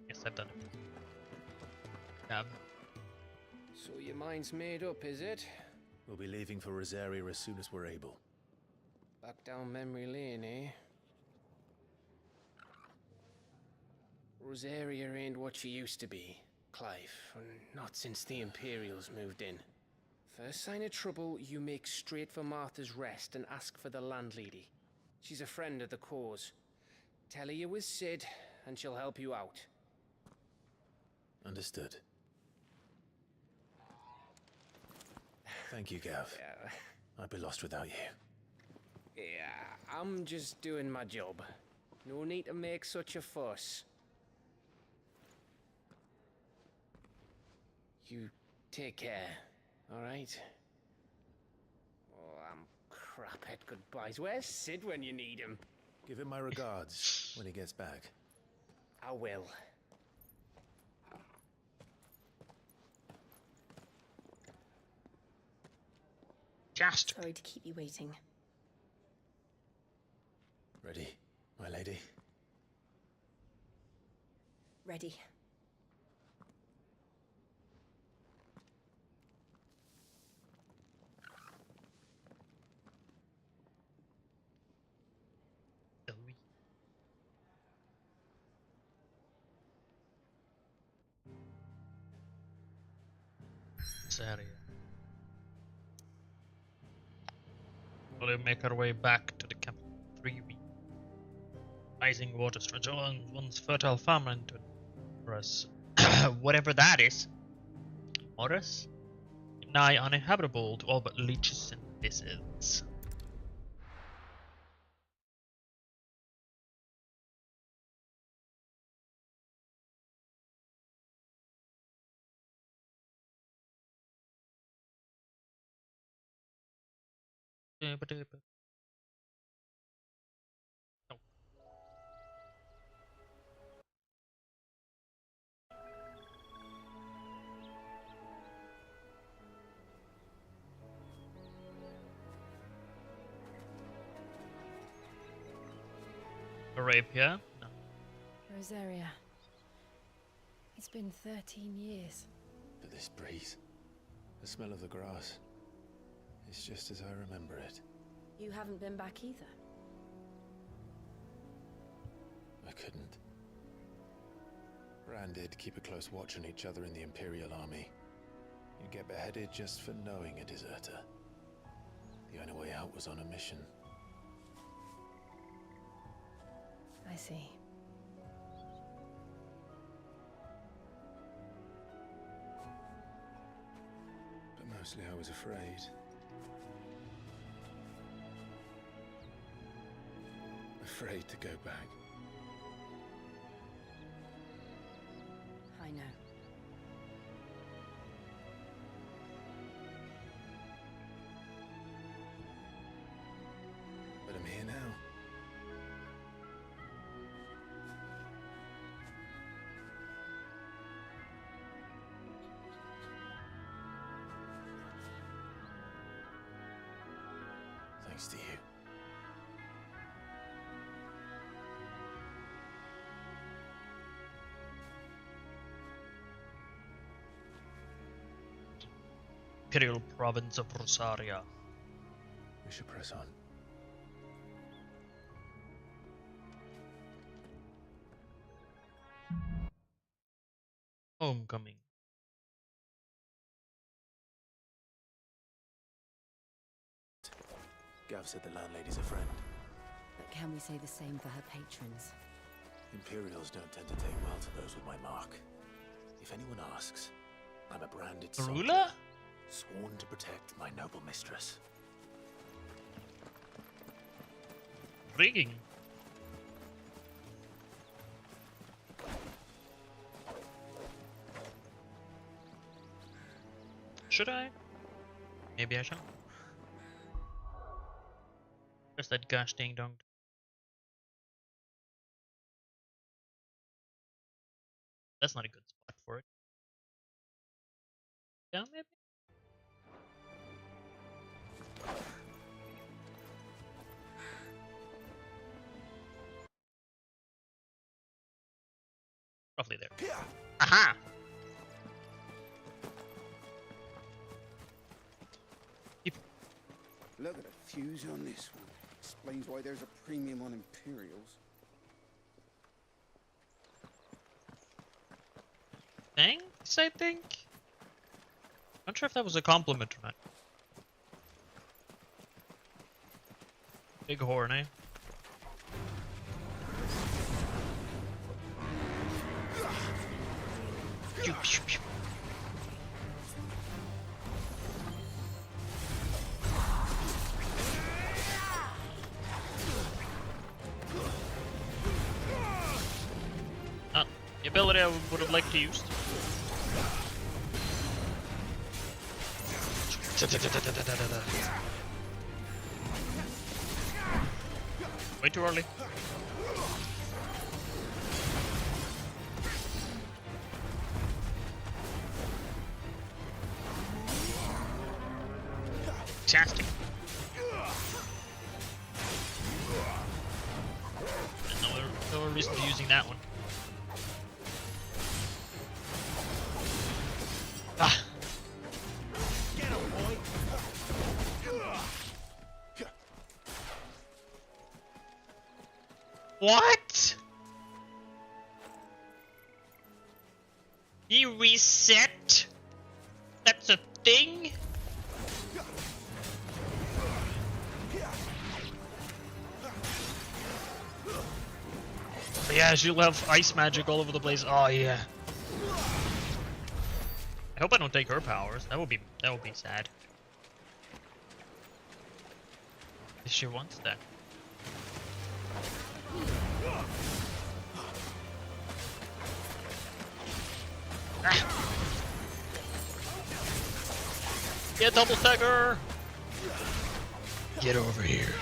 Yes, I've done it. Have. So your mind's made up, is it? We'll be leaving for Rosaria as soon as we're able. Back down memory lane, eh? Rosaria ain't what she used to be, Clive. Not since the Imperials moved in. First sign of trouble, you make straight for Martha's Rest and ask for the landlady. She's a friend of the cause. Tell her you was Sid, and she'll help you out. Understood. Thank you, Gav. Yeah, I'd be lost without you. yeah, I'm just doing my job. No need to make such a fuss. You take care, alright? Oh, I'm crap at goodbyes. Where's Sid when you need him? Give him my regards when he gets back. I will. Just. Sorry to keep you waiting. Ready, my lady? Ready. Area. We'll make our way back to the camp. 3 weeks. Rising water stretch on once fertile farmland to Morris. Whatever that is. Morris? Nigh uninhabitable to all but leeches and lizards. No. Arabia? No. Rosaria. It's been 13 years. But this breeze, the smell of the grass, it's just as I remember it. You haven't been back either. I couldn't. Rand did keep a close watch on each other in the Imperial Army. You'd get beheaded just for knowing a deserter. The only way out was on a mission. I see. But mostly I was afraid. Afraid to go back. I know. But I'm here now. Thanks to you. Imperial province of Rosaria. We should press on. Homecoming. Gav said the landlady's a friend. But can we say the same for her patrons? Imperials don't tend to take well to those with my mark. If anyone asks, I'm a branded soldier, Ruler? sworn to protect my noble mistress. Rigging. Should I? Maybe I shall. Where's that gosh ding dong? That's not a good spot for it. Yeah, maybe. Roughly there. Aha! Look at the fuse on this one. Explains why there's a premium on Imperials. Thanks, I think? Not sure if that was a compliment or not. Big horn, eh? Pew, pew, pew. The ability I would have liked to use. Way too early. Fantastic. No reason to using that one. Ah. Get him, boy. What? You reset? That's a thing? But yeah, she'll have ice magic all over the place. Oh yeah. I hope I don't take her powers. That would be sad. If she wants that. Ah. Yeah, double stagger. Get over here.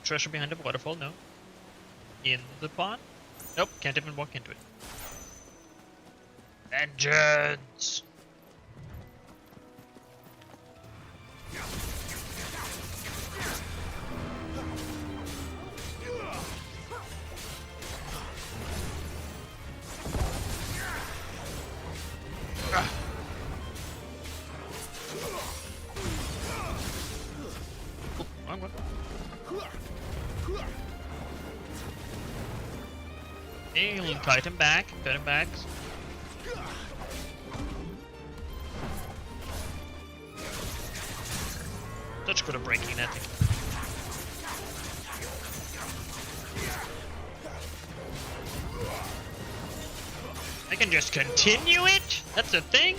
Treasure behind a waterfall? No. In the pond? Nope, can't even walk into it. Vengeance! Ah. Oh, wrong one. He'll kite him back, cut him back. Such good at breaking that thing. I can just continue it? That's a thing?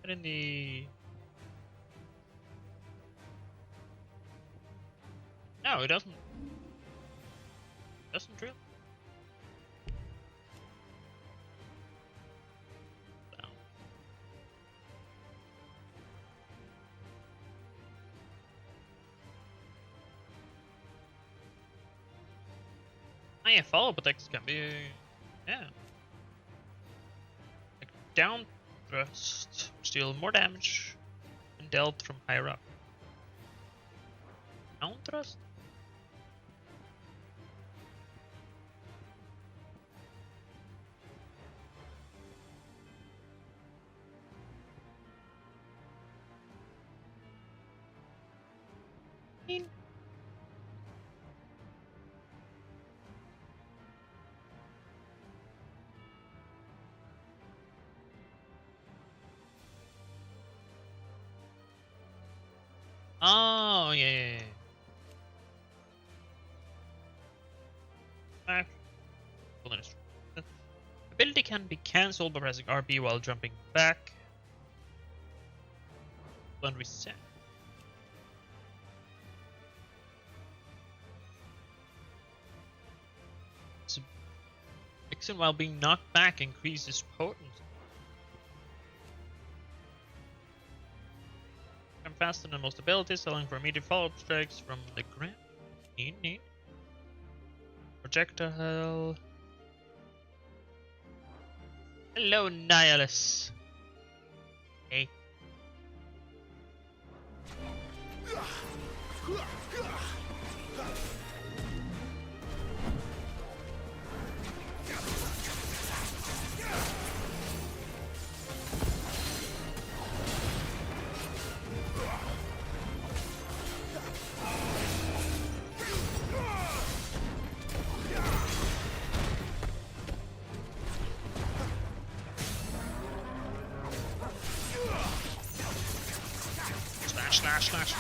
In the... No, it doesn't. Doesn't really. No. Yeah, follow-up attacks can be... Yeah. Like down thrust, which deal more damage and dealt from higher up. Down thrust? Oh, yeah. Wilderness. Ability can be cancelled by pressing RB while jumping back. And reset. So, Vixen while being knocked back increases potency. faster than most abilities, allowing for immediate follow-up strikes from the ground. Neat. Projectile. Hello, Nihilus. Hey. Slash.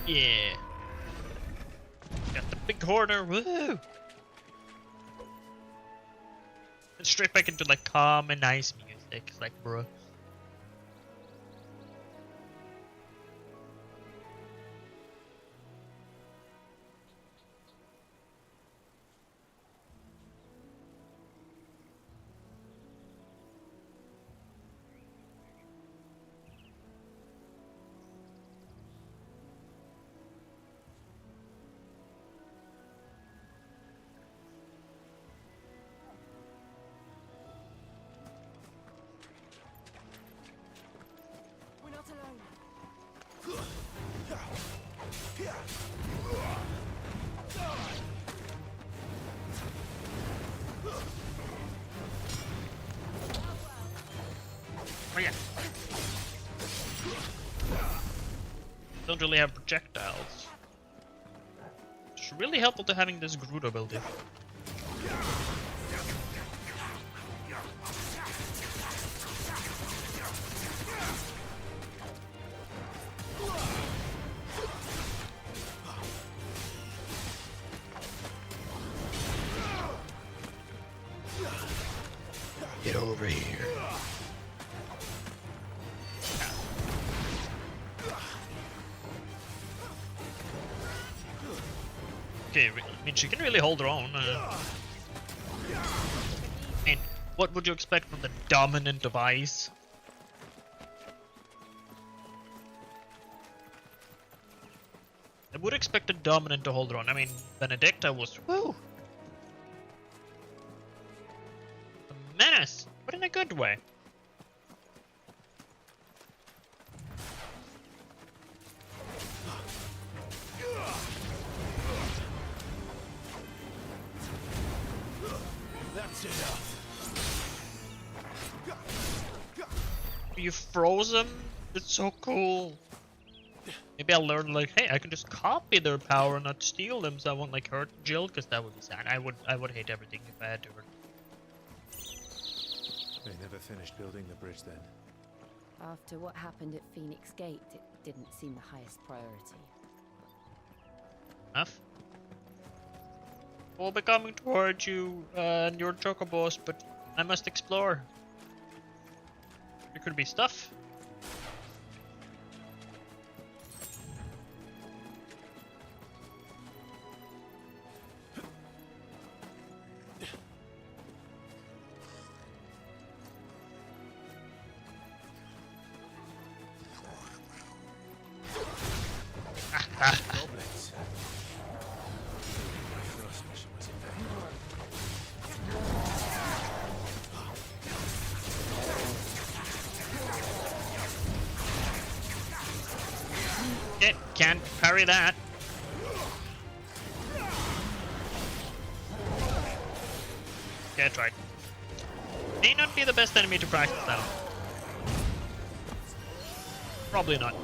Yeah. Got the big corner. Woo! Straight back into like calm and nice music. Like, bro. We're not alone. Oh yeah. Don't really have projectiles. It's really helpful to having this Groot ability. Get over here. Okay, I mean, she can really hold her own. I mean, what would you expect from the dominant of ice? I would expect a dominant to hold her own. I mean, Benedicta was, woo! A menace, but in a good way. That's enough. You froze them? It's so cool. Maybe I'll learn like, hey, I can just copy their power and not steal them, so I won't like hurt Jill, because that would be sad. I would hate everything if I had to hurt. They never finished building the bridge then. After what happened at Phoenix Gate, it didn't seem the highest priority. Enough. We'll be coming towards you and your chocobos, but I must explore. There could be stuff. Goblins. My first mission was in vain. Can't parry that. Yeah, I tried. May not be the best enemy to practice now. Probably not.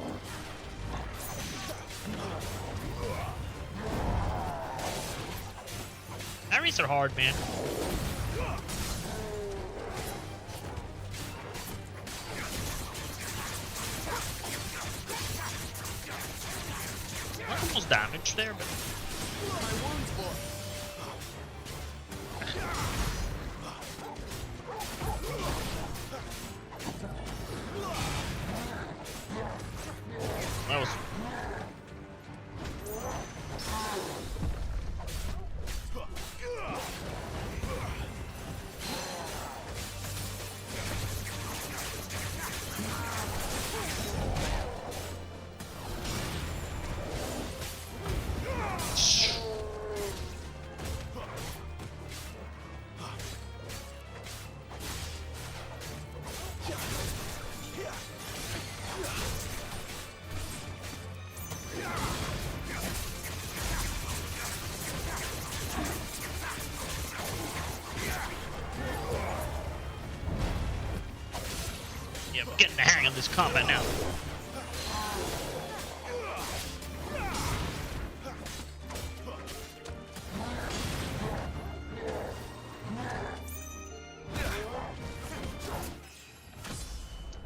Parries are hard, man. Not almost damage there, but getting the hang of this combat now.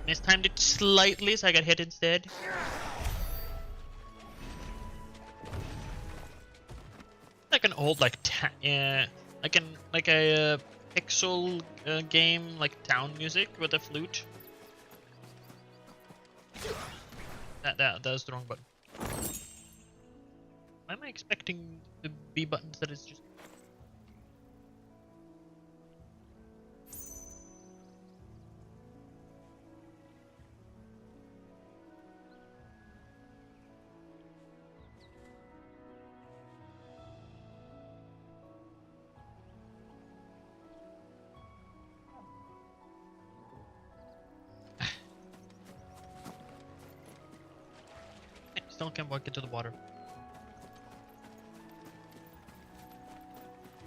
Mistimed it slightly, so I got hit instead. Like an old like a pixel game like town music with a flute. That was the wrong button. Why am I expecting the B buttons that is just? Still can't walk into the water.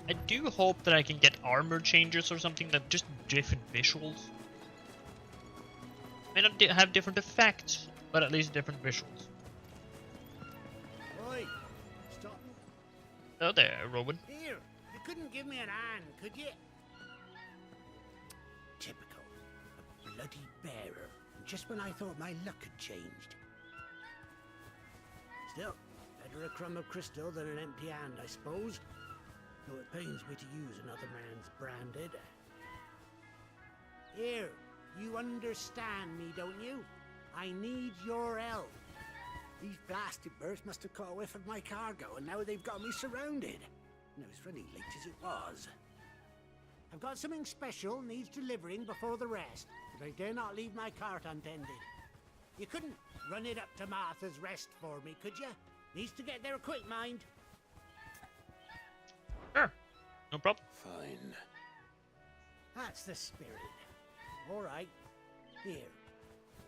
I do hope that I can get armor changes or something that just different visuals. May not have different effects, but at least different visuals. Oi, stop. Oh there, Rowan. Here, you couldn't give me an hand, could you? Typical. A bloody bearer. Just when I thought my luck had changed. Still, better a crumb of crystal than an empty hand, I suppose. Though it pains me to use another man's branded. Here, you understand me, don't you? I need your help. These blasted birds must have caught a whiff of my cargo, and now they've got me surrounded. And it was running late as it was. I've got something special needs delivering before the rest, but I dare not leave my cart untended. You couldn't run it up to Martha's Rest for me, could you? Needs to get there quick, mind. Sure, no problem. Fine. That's the spirit. All right. Here.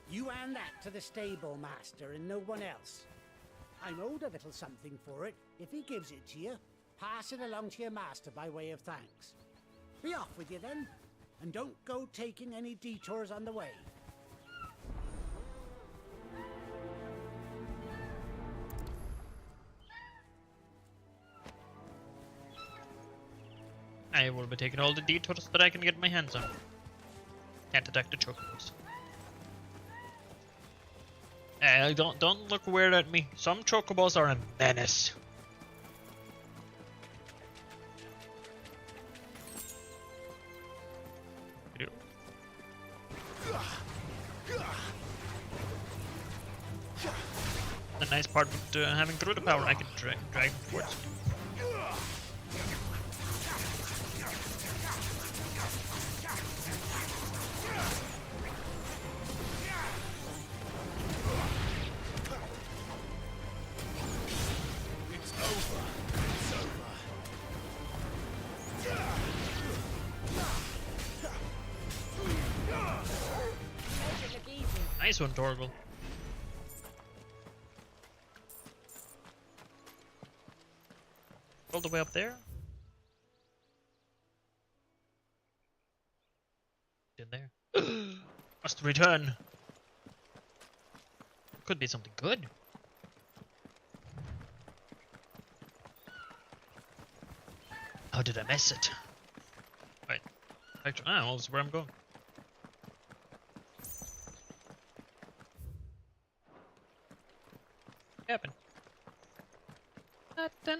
You hand that to the stable master and no one else. I'm owed a little something for it. If he gives it to you, pass it along to your master by way of thanks. Be off with you then, and don't go taking any detours on the way. I will be taking all the detours that I can get my hands on. Can't attack the chocobos. Don't look weird at me. Some chocobos are a menace. The nice part with having through the power, I can drag them towards me. Nice one, Torgal. All the way up there? In there. Must return. Could be something good. How did I miss it? Right. Actually, well, this is where I'm going. Happened. Nothing.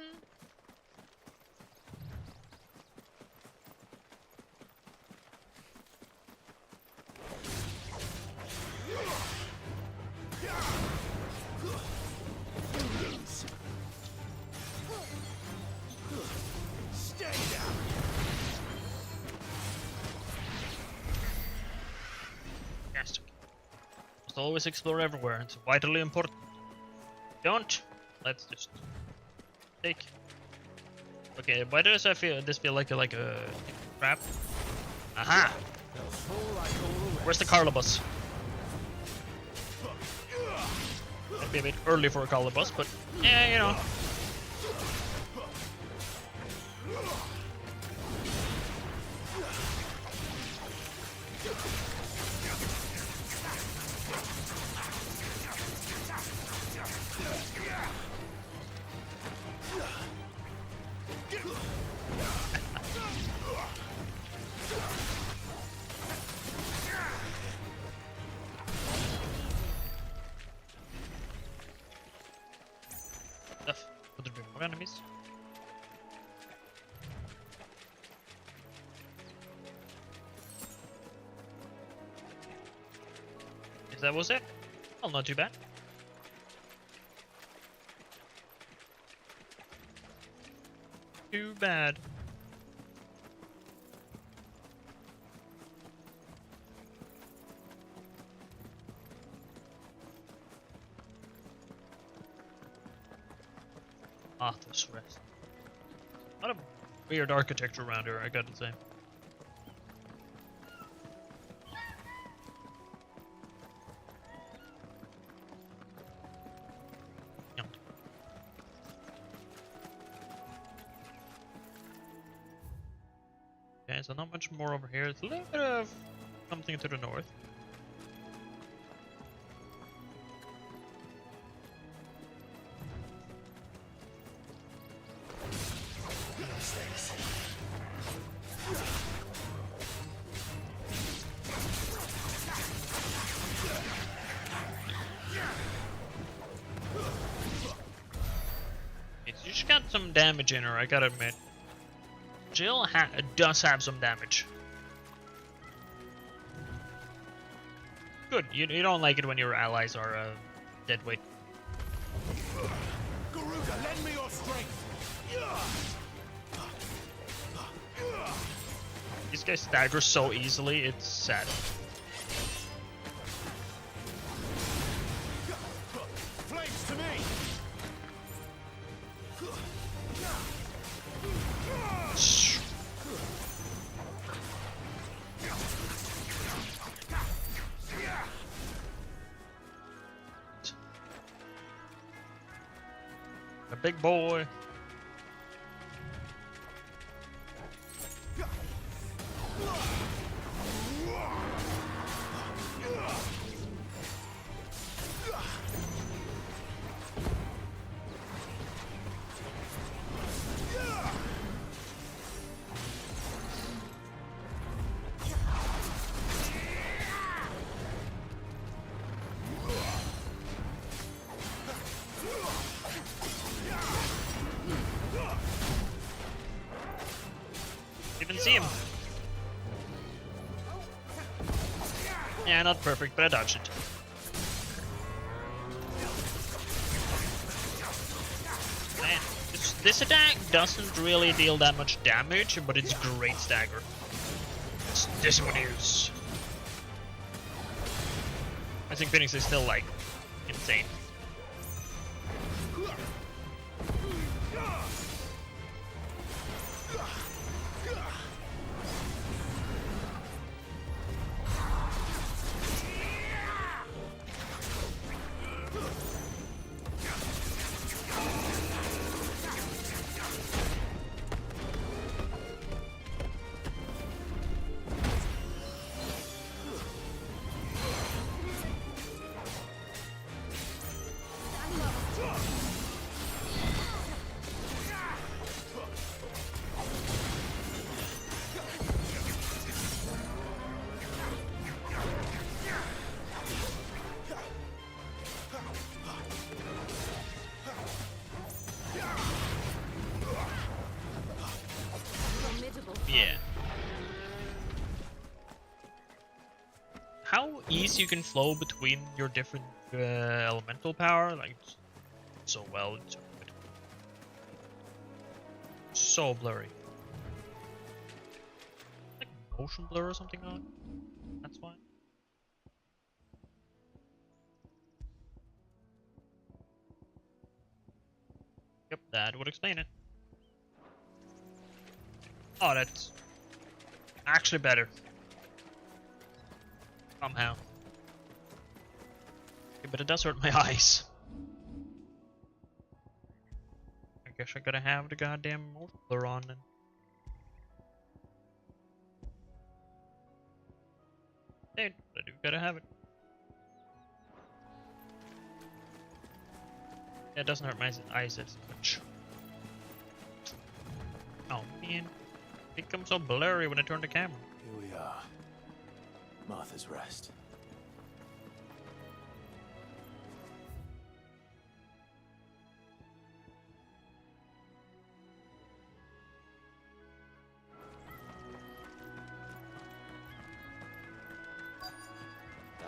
Stay down. Yes. Must always explore everywhere. It's vitally important. Don't. Let's just take. Okay, why does I feel this feel like a trap? Aha! Where's the Carlibus? Might be a bit early for a Carlibus, but yeah, you know. enemies. If that was it, well, not too bad. Too bad. Arthur's Rest. What a weird architecture around here, I gotta say. Yum. Okay, so not much more over here. It's a little bit of something to the north. You just got some damage in her, I gotta admit. Jill does have some damage. Good, you don't like it when your allies are dead weight. Garuga, lend me your strength. These guys stagger so easily, it's sad. Flames to me. A big boy. Even see him. Yeah, not perfect, but I dodged it. Man, this attack doesn't really deal that much damage, but it's great stagger. This one is. I think Phoenix is still like insane. Yeah. How easy you can flow between your different elemental power, like so well, it's so good. So blurry. Like motion blur or something on. That's why. Yep, that would explain it. Oh, that's actually better. Somehow. Okay, but it does hurt my eyes. I guess I gotta have the goddamn muffler on then. Dude, I do gotta have it. Yeah, it doesn't hurt my eyes as much. Oh man. It becomes so blurry when I turn the camera. Here we are. Martha's Rest.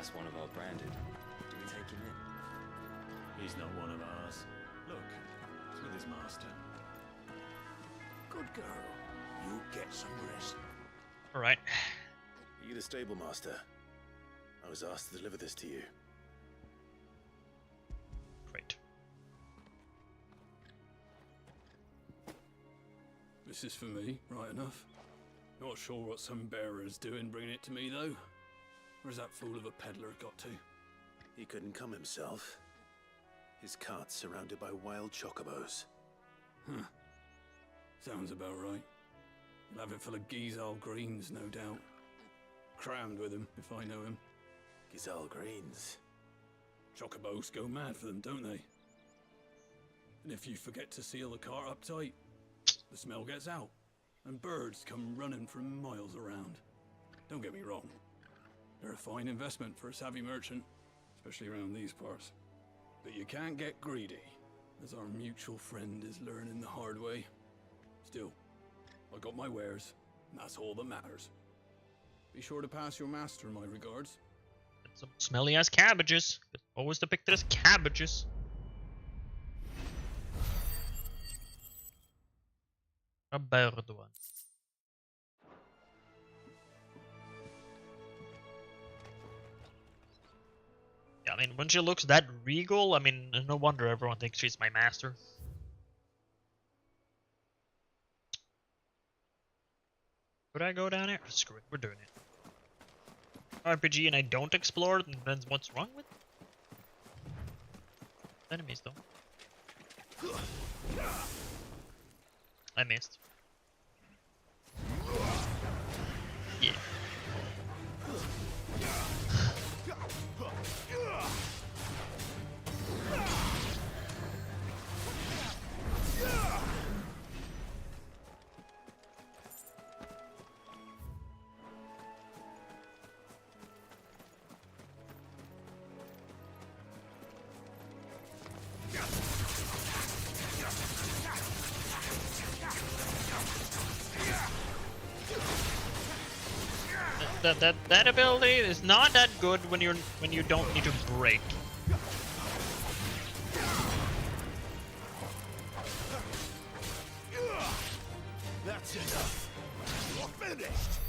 That's one of our branded. Do we take him in? He's not one of ours. Look, he's with his master. Good girl. You get some rest. All right. Are you the stable master? I was asked to deliver this to you. Great. This is for me, right enough. Not sure what some bearer's doing bringing it to me, though. Where's that fool of a peddler got to? He couldn't come himself. His cart's surrounded by wild chocobos. Huh. Sounds about right. He'll have it full of Gizal greens, no doubt. Crammed with him, if I know him. Gizal greens. Chocobos go mad for them, don't they? And if you forget to seal the cart up tight, the smell gets out, and birds come running from miles around. Don't get me wrong. They're a fine investment for a savvy merchant, especially around these parts. But you can't get greedy, as our mutual friend is learning the hard way. Still, I got my wares, and that's all that matters. Be sure to pass your master my regards. Some smelly ass cabbages. Always depicted as cabbages. A bird one. Yeah, I mean, when she looks that regal, I mean, no wonder everyone thinks she's my master. Could I go down here? Screw it, we're doing it. RPG and I don't explore, then what's wrong with enemies though? I missed. Yeah. That ability is not that good when you don't need to break. That's enough. You're finished.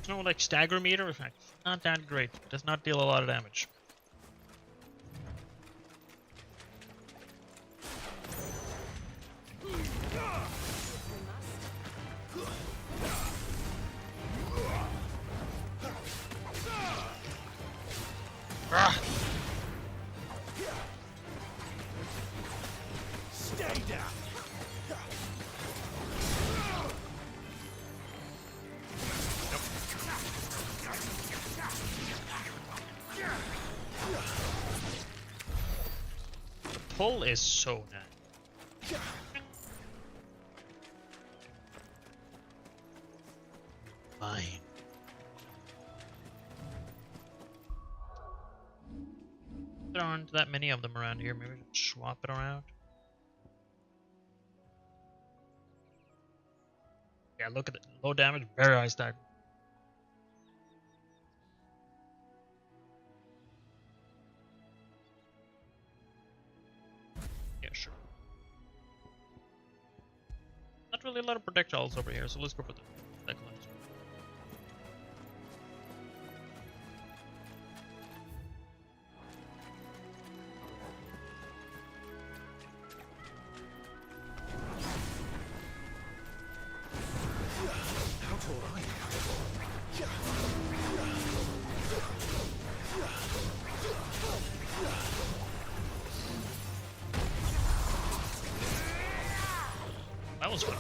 No, like stagger meter, not that great. It does not deal a lot of damage. Stay down. The pull is so nice. Fine. There aren't that many of them around here. Maybe just swap it around. Yeah, look at it. Low damage, very high stack. Yeah, sure. Not really a lot of projectiles over here, so let's go for the second one. That was fun.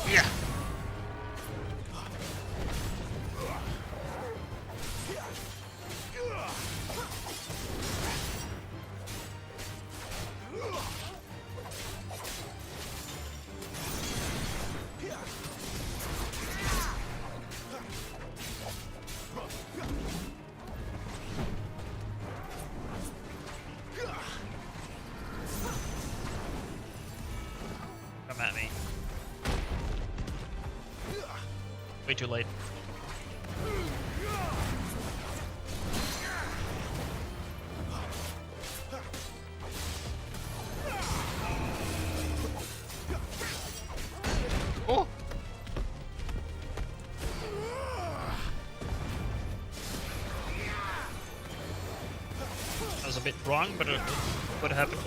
Yeah. too late. Oh! That was a bit wrong, but what happened?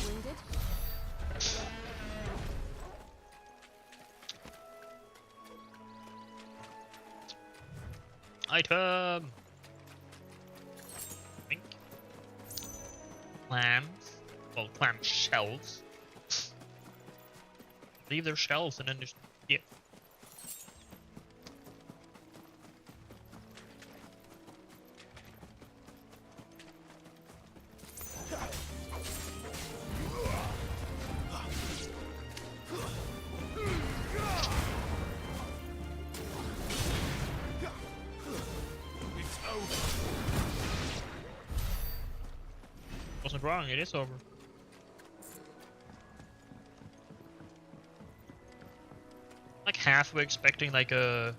Wounded? Item! Think. Clams. Well, clam shells. Leave their shells and then just. Yeah. Wasn't wrong, it is over. Like halfway expecting like a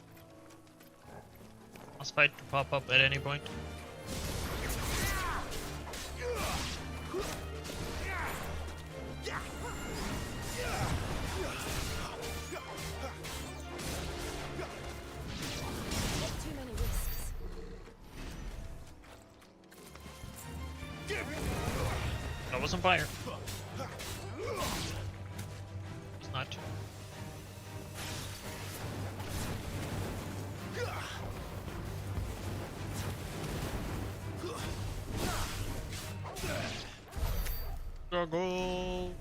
boss fight to pop up at any point. Too many risks. That wasn't fire. It's not. Struggle.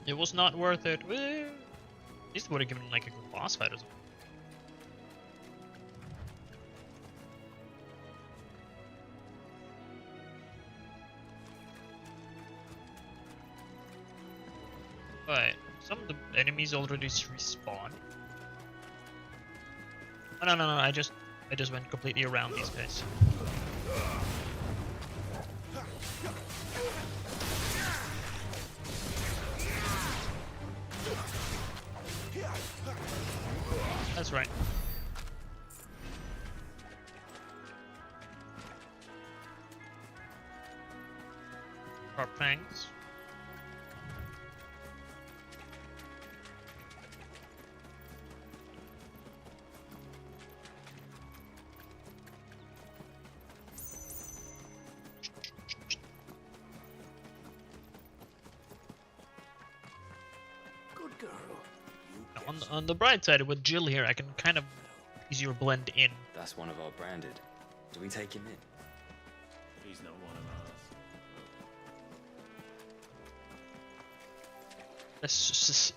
It was not worth it. Woo. At least would have given like a good boss fight or something. But some of the enemies already respawn. Oh, no, I just went completely around these guys. That's right. Sharp fangs. Good girl. You On the bright side, with Jill here, I can kind of easier blend in. That's one of our branded. Do we take him in? He's not one of ours. That's suspicious.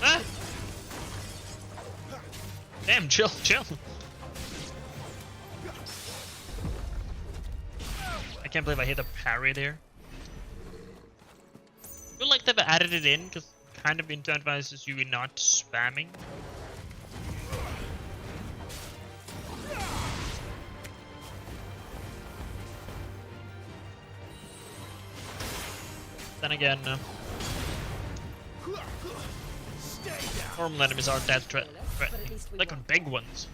Ah! Damn, chill. I can't believe I hit the parry there. I feel like they've added it in because kind of incentivizes you in not spamming. Then again, normal enemies aren't that threatening. Like on big ones.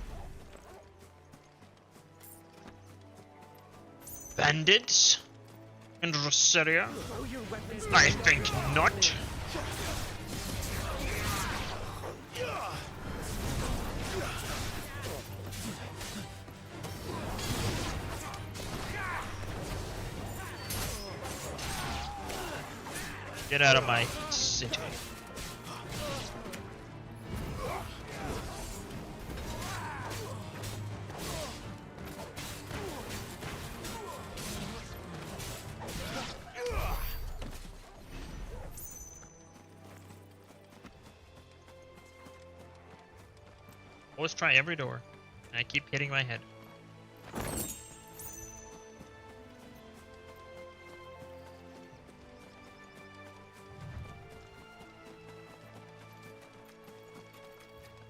Bandits? In Rosaria? I think not. Get out of my city. Always try every door. And I keep hitting my head.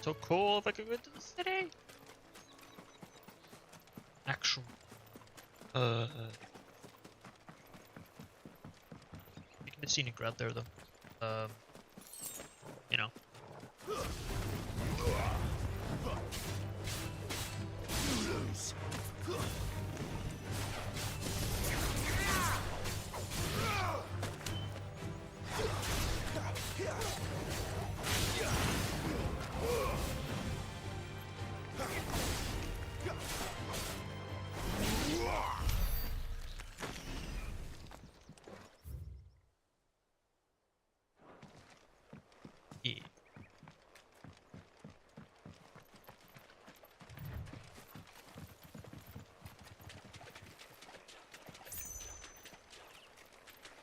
So cool if I could go to the city. Actual. Making the scenic route there though. You know. Yeah.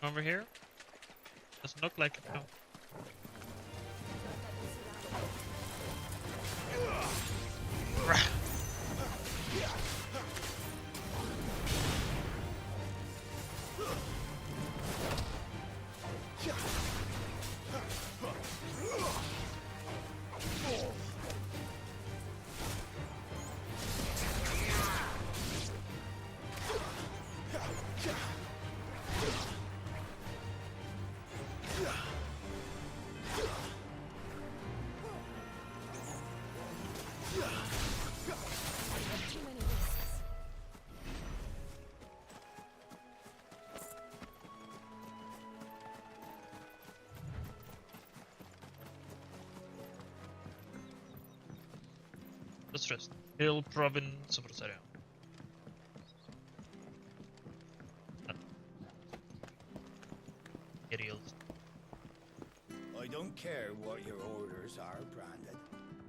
Over here? Doesn't look like it though. Let's rest. Hill province of Rosario. Aerials. I don't care what your orders are, Brandon.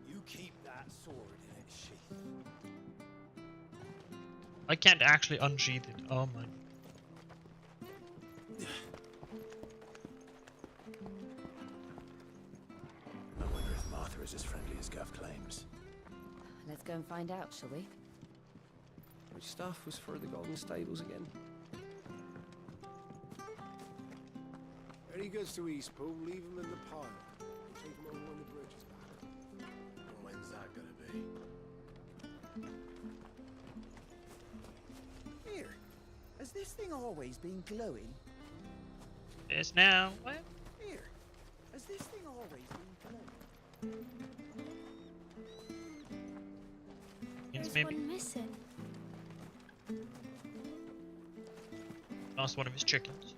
You keep that sword in its sheath. I can't actually unsheath it. Oh my. I wonder if Martha is as friendly as Gav claims. Let's go and find out, shall we? Which staff was for the Golden Stables again? When he goes to Eastpool, leave him in the pile. Take him over when the bridge is back. When's that gonna be? Here, has this thing always been glowing? Yes, now. What? Here, has this thing always been glowing? Means There's maybe one missing. lost one of his chickens.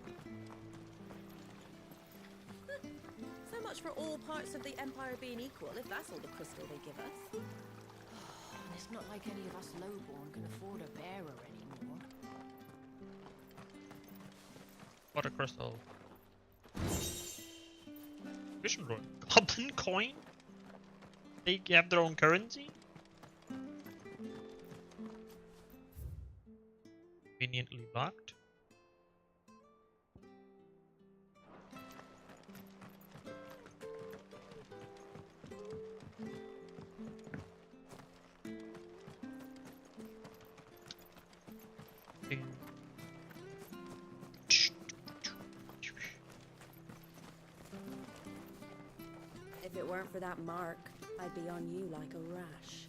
So much for all parts of the Empire being equal, if that's all the crystal they give us. And it's not like any of us lowborn can afford a bearer anymore. What a crystal. Vision Road. Goblin coin? They have their own currency? Conveniently locked. If it weren't for that mark, I'd be on you like a rash.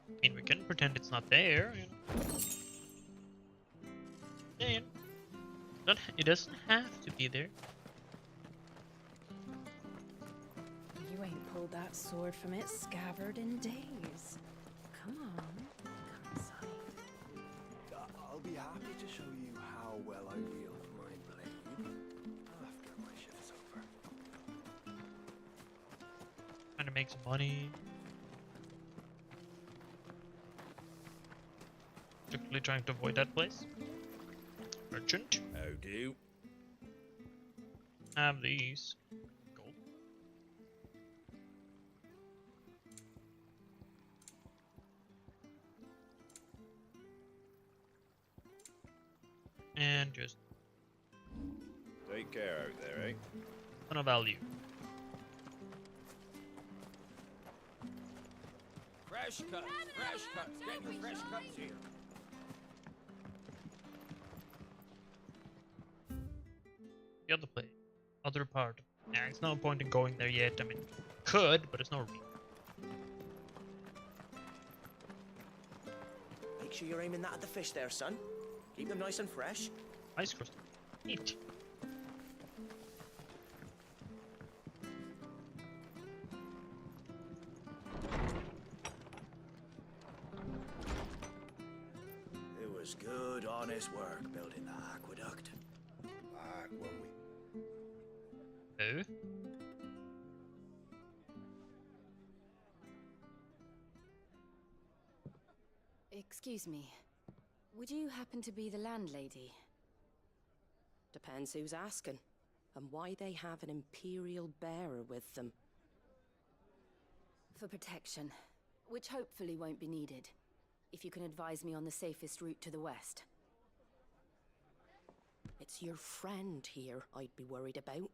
I mean, we can pretend it's not there, you know. Yeah, it doesn't have to be there. You ain't pulled that sword from its scabbard in days. Come on, come inside. I'll be happy to show you how well I wield my blade after my shift's over. Trying to make some money. Particularly trying to avoid that place. Merchant. How do? Have these. Gold. And just Take care out there, eh? ton of value. Fresh cuts, fresh cuts. Get your fresh cuts here. The other place. Other part. Nah, it's no point in going there yet. I mean, could, but it's no reason. Make sure you're aiming that at the fish there, son. Keep them nice and fresh. Ice crystal. Neat. It was good, honest work building that aqueduct. Back when we... Who? Excuse me. Would you happen to be the landlady? Depends who's asking, and why they have an Imperial bearer with them. For protection, which hopefully won't be needed. If you can advise me on the safest route to the west. It's your friend here I'd be worried about.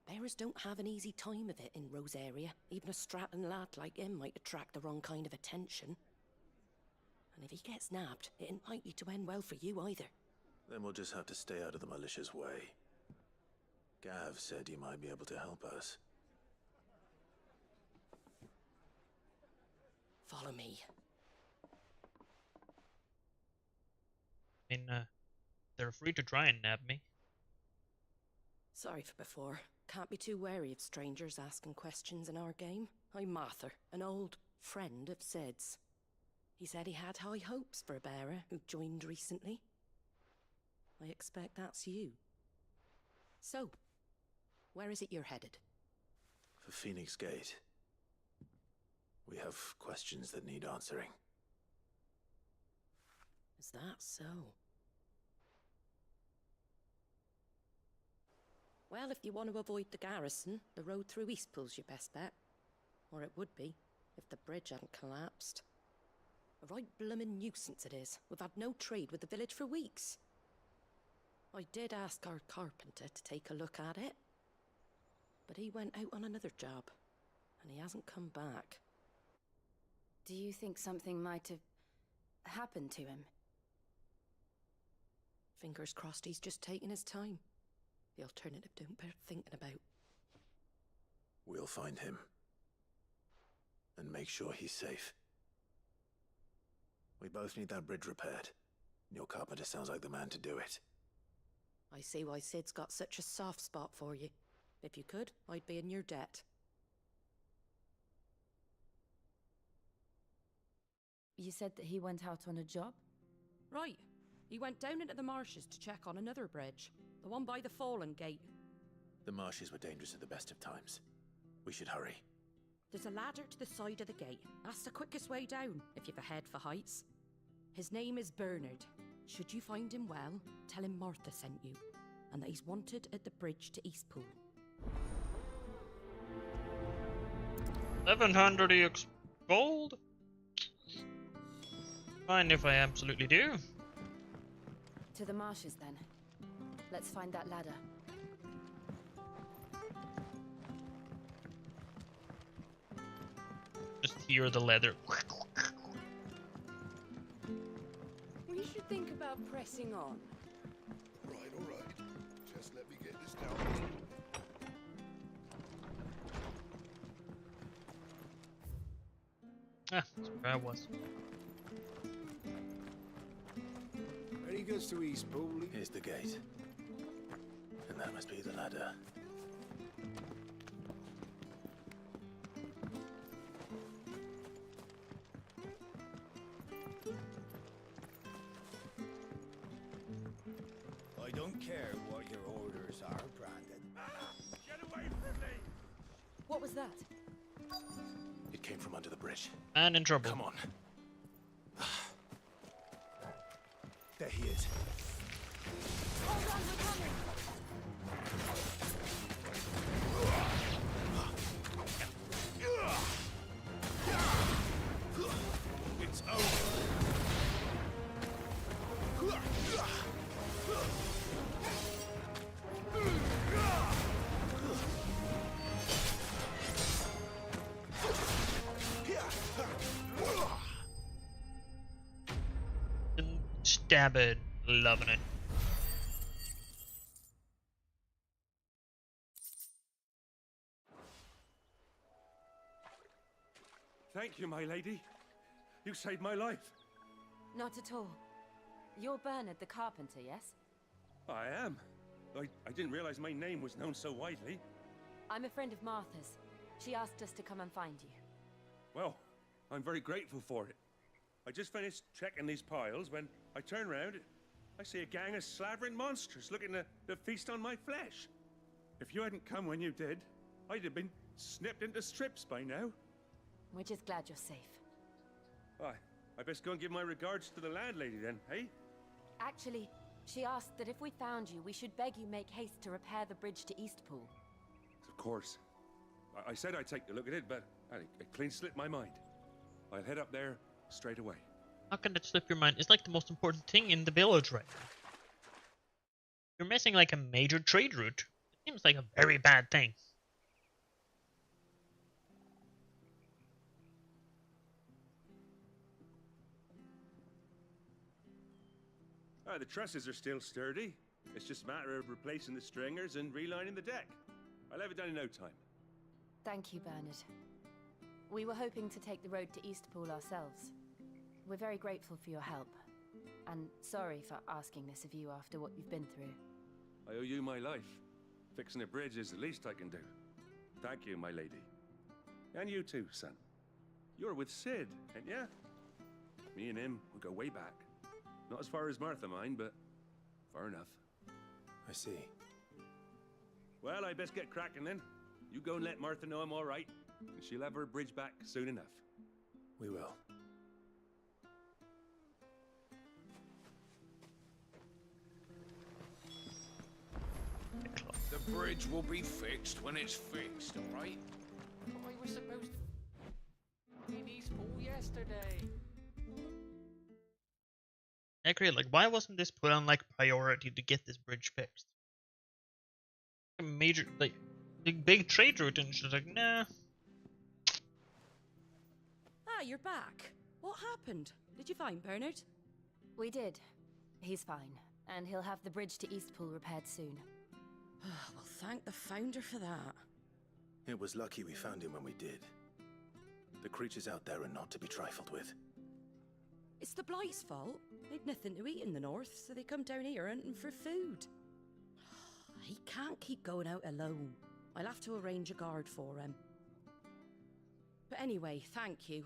Bearers don't have an easy time of it in Rose area. Even a Stratton lad like him might attract the wrong kind of attention. And if he gets nabbed, it ain't likely to end well for you either. Then we'll just have to stay out of the malicious way. Gav said he might be able to help us. Follow me. I mean, they're free to try and nab me. Sorry for before. Can't be too wary of strangers asking questions in our game. I'm Martha, an old friend of Sid's. He said he had high hopes for a bearer who joined recently. I expect that's you. So, where is it you're headed? For Phoenix Gate. We have questions that need answering. Is that so? Well, if you want to avoid the garrison, the road through Eastpool's your best bet. Or it would be, if the bridge hadn't collapsed. A right bloomin' nuisance it is. We've had no trade with the village for weeks. I did ask our carpenter to take a look at it. But he went out on another job, and he hasn't come back. Do you think something might have happened to him? Fingers crossed he's just taking his time. The alternative don't bear thinking about. We'll find him. And make sure he's safe. We both need that bridge repaired. Your carpenter sounds like the man to do it. I see why Sid's got such a soft spot for you. If you could, I'd be in your debt. You said that he went out on a job? Right. He went down into the marshes to check on another bridge. The one by the Fallen Gate. The marshes were dangerous at the best of times. We should hurry. There's a ladder to the side of the gate. That's the quickest way down, if you've a head for heights. His name is Bernard. Should you find him well, tell him Martha sent you, and that he's wanted at the bridge to Eastpool. 1100 EX gold? Fine if I absolutely do. To the marshes then. Let's find that ladder. Just hear the leather. We should think about pressing on. Right, all right. Just let me get this down. Ah, that's where I was. Any goods to Eastpool? Here's the gate. And that must be the ladder. I don't care what your orders are, Brandon. Get away from me! What was that? It came from under the bridge. And in trouble. Come on. There he is. Hold on, we're coming! It's over. stabbing. Loving it. Thank you, my lady. You saved my life. Not at all. You're Bernard the carpenter, yes? I am. I didn't realize my name was known so widely. I'm a friend of Martha's. She asked us to come and find you. Well, I'm very grateful for it. I just finished checking these piles when I turn around. I see a gang of slavering monsters looking to feast on my flesh. If you hadn't come when you did, I'd have been snipped into strips by now. We're just glad you're safe. I best go and give my regards to the landlady then, eh? Actually, she asked that if we found you, we should beg you make haste to repair the bridge to Eastpool. Of course. I said I'd take a look at it, but it clean slipped my mind. I'll head up there straight away. How can that slip your mind? It's like the most important thing in the village right now. You're missing like a major trade route. It seems like a very bad thing. The trusses are still sturdy. It's just a matter of replacing the stringers and relining the deck. I'll have it done in no time. Thank you, Bernard. We were hoping to take the road to Eastpool ourselves. We're very grateful for your help. And sorry for asking this of you after what you've been through. I owe you my life. Fixing a bridge is the least I can do. Thank you, my lady. And you too, son. You're with Sid, ain't ya? Me and him, we go way back. Not as far as Martha, mind, but far enough. I see. Well, I best get cracking then. You go and let Martha know I'm all right, and she'll have her bridge back soon enough. We will. The bridge will be fixed when it's fixed, all right? I was supposed to be in Eastpool yesterday. I agree, like, why wasn't this put on, like, priority to get this bridge fixed? A major, like, big trade route, and she's like, nah. Ah, you're back. What happened? Did you find Bernard? We did. He's fine, and he'll have the bridge to Eastpool repaired soon. Well, thank the Founder for that. It was lucky we found him when we did. The creatures out there are not to be trifled with. It's the Blight's fault. They'd nothing to eat in the north, so they come down here hunting for food. He can't keep going out alone. I'll have to arrange a guard for him. But anyway, thank you.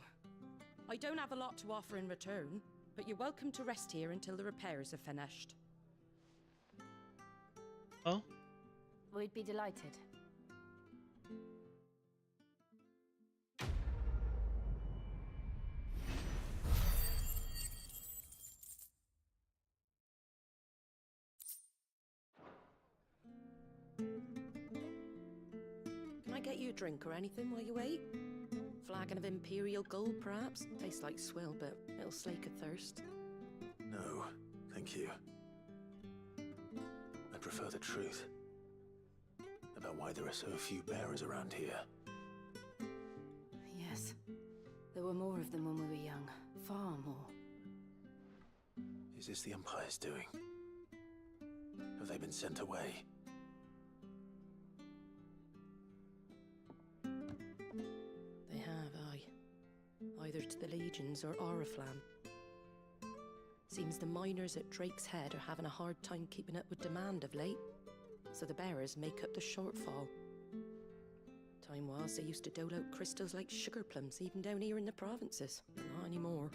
I don't have a lot to offer in return, but you're welcome to rest here until the repairs are finished. Oh? We'd be delighted. Can I get you a drink or anything while you wait? Flagon of Imperial Gold, perhaps? Tastes like swill, but it'll slake a thirst. No, thank you. I prefer the truth. About why there are so few bearers around here. Yes. There were more of them when we were young. Far more. Is this the Empire's doing? Have they been sent away? They have, aye. Either to the Legions or Oriflamme. Seems the miners at Drake's Head are having a hard time keeping up with demand of late. So the bearers make up the shortfall. Time was they used to dole out crystals like sugar plums even down here in the provinces. Not anymore.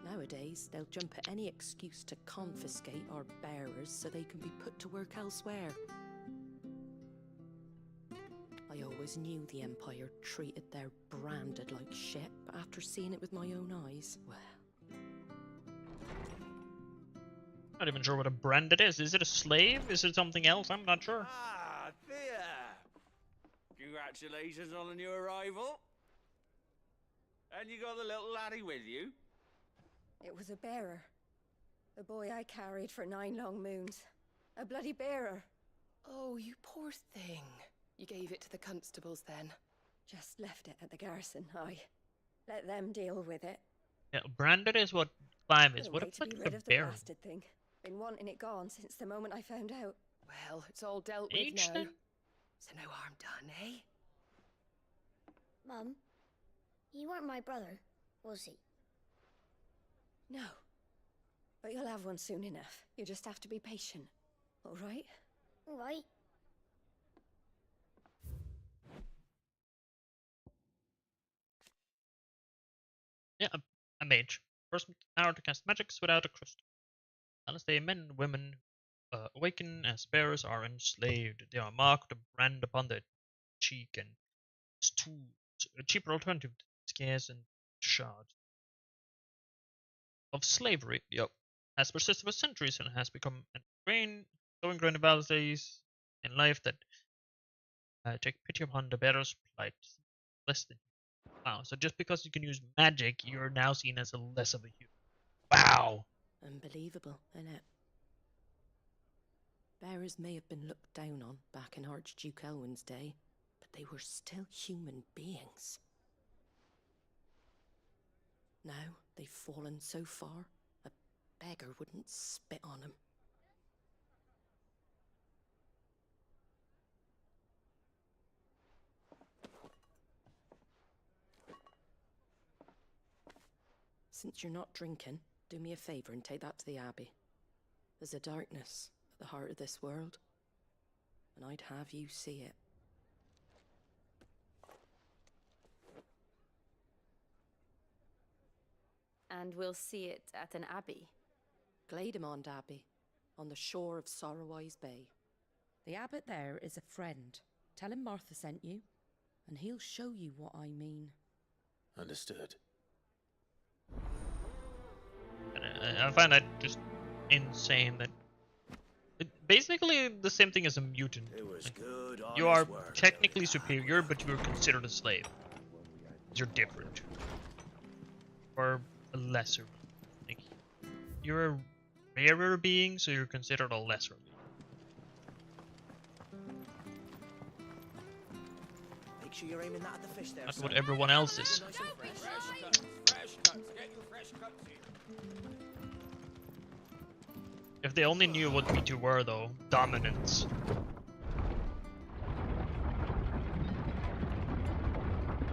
Nowadays, they'll jump at any excuse to confiscate our bearers so they can be put to work elsewhere. I always knew the Empire treated their branded like shit, but after seeing it with my own eyes, well... Not even sure what a brand it is. Is it a slave? Is it something else? I'm not sure. Ah, Thea! Congratulations on the new arrival. And you got the little laddie with you? It was a bearer. The boy I carried for 9 long moons. A bloody bearer. Oh, you poor thing. You gave it to the constables then? Just left it at the garrison, I let them deal with it. Yeah, branded is what Clive is. Couldn't What wait to about be the rid of the bear? blasted thing. Been wanting it gone since the moment I found out. Well, it's all dealt with Age now. then? So no harm done, eh? Mum, he weren't my brother, was he? No. But you'll have one soon enough. You just have to be patient. All right? All right. Yeah, a mage. Person with the power to cast magics without a crystal. Unless they men and women awaken as bearers are enslaved. They are marked with a brand upon their cheek and it's a cheaper alternative to scarce and shards of slavery. Yep. Has persisted for centuries and has become so ingrained in values in life that take pity upon the bearer's plight. Less than wow. So just because you can use magic, you're now seen as a less of a human. Wow. Unbelievable, innit? Bearers may have been looked down on back in Archduke Elwin's day, but they were still human beings. Now they've fallen so far, a beggar wouldn't spit on them. Since you're not drinking, do me a favour and take that to the Abbey. There's a darkness at the heart of this world, and I'd have you see it. And we'll see it at an abbey. Glademond Abbey, on the shore of Sorrowwise Bay. The abbot there is a friend. Tell him Martha sent you, and he'll show you what I mean. Understood. And I find that just insane that basically the same thing as a mutant. It was good. You are technically superior, but you are considered a slave. You're different. Or a lesser. Like, you're a rarer being, so you're considered a lesser being. Make sure you're aiming that at the fish there. That's what everyone else is. Nice and fresh. Fresh cuts. Get your fresh cuts in. If they only knew what we two were, though, dominance.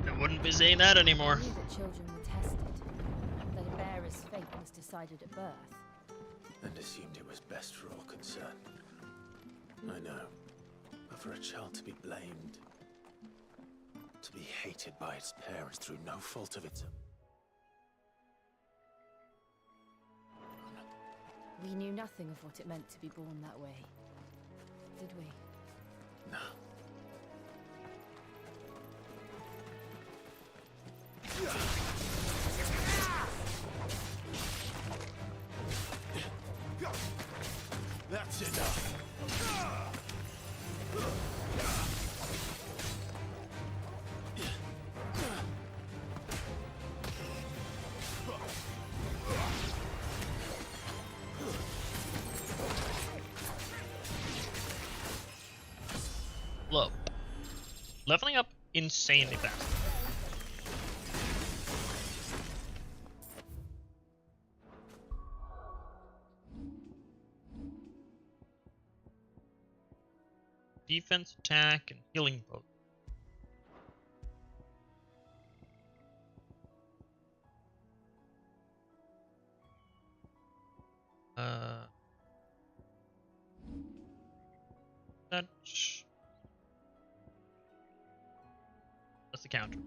They wouldn't be saying that anymore. I knew that children were tested, that a bearer's fate was decided at birth. And assumed it was best for all concerned. I know. But for a child to be blamed, to be hated by its parents through no fault of its own. We knew nothing of what it meant to be born that way, did we? No. That's enough. Look. Leveling up insanely fast. Defense, attack, and healing both. That's the counter.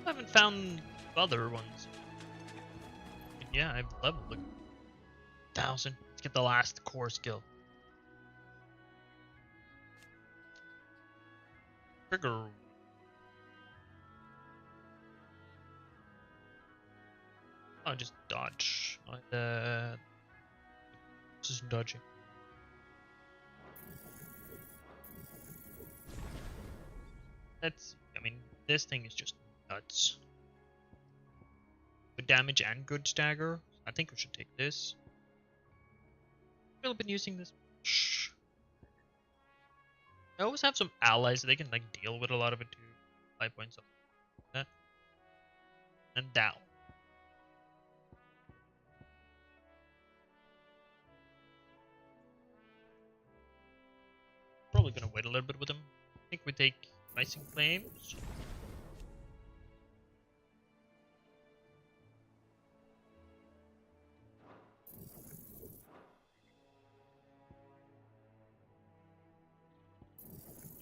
I haven't found other ones. Yeah, I've leveled like 1,000. Let's get the last core skill. Trigger. Oh, just dodge. This is dodging. I mean, this thing is just nuts. Good damage and good stagger. I think we should take this. I've been using this. Shh. I always have some allies that they can like deal with a lot of it too. 5 points of that. And down. Probably gonna wait a little bit with them. I think we take Rising Flames.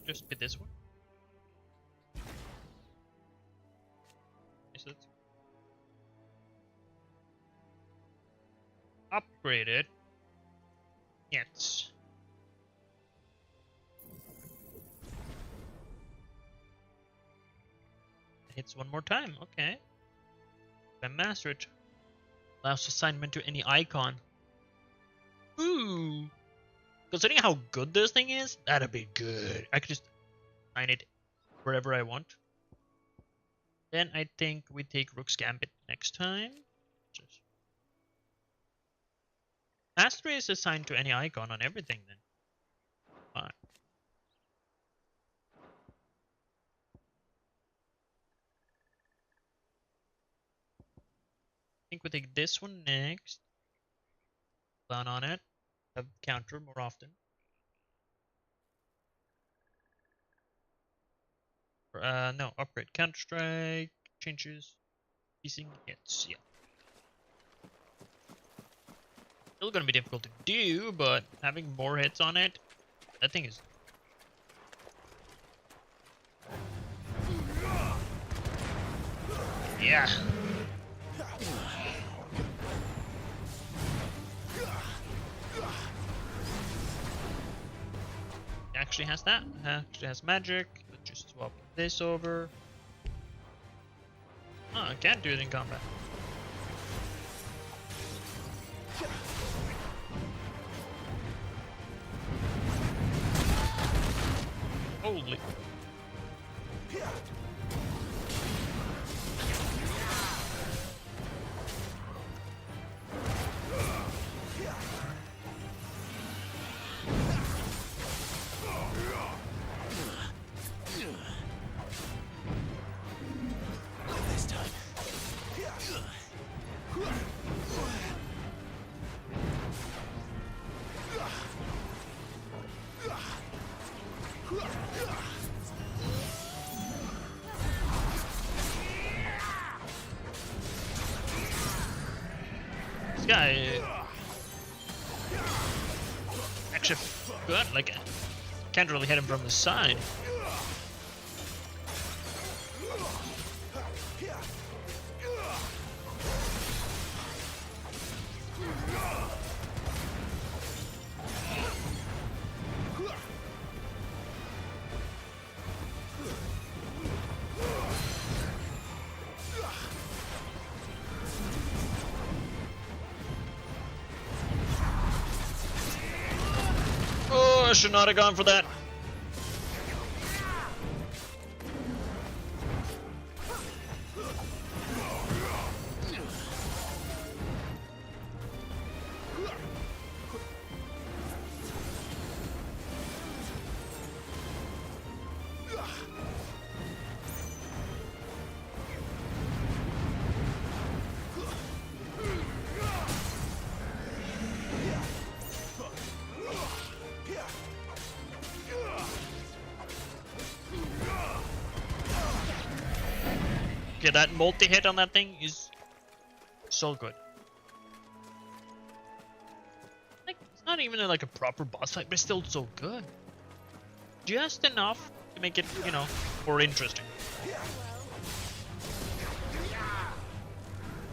Just hit this one. So upgrade it. Yes. Hits one more time. Okay. If I master it. Allows assignment to any icon. Ooh. Considering how good this thing is, that'd be good. I could just assign it wherever I want. Then I think we take Rook's Gambit next time. Just... Mastery is assigned to any icon on everything then. Fine. I think we take this one next. Plan on it. Have counter more often. No, upgrade Counter Strike, changes, piecing hits, yeah. Still gonna be difficult to do, but having more hits on it, that thing is. Yeah. Actually has that. Actually has magic. Let's just swap this over. Oh, I can't do it in combat. Holy. This time. This guy actually good. Like, can't really hit him from the side. Oh, I should not have gone for that. Okay, that multi-hit on that thing is so good. Like, it's not even like a proper boss fight, but it's still so good. Just enough to make it, you know, more interesting.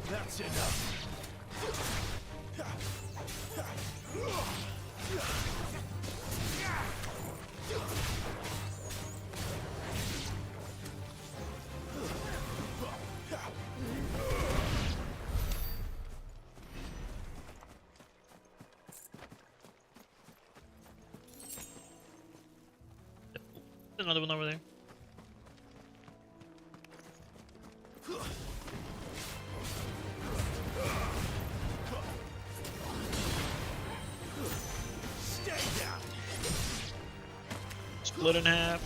That's enough. There's another one over there. Split in half.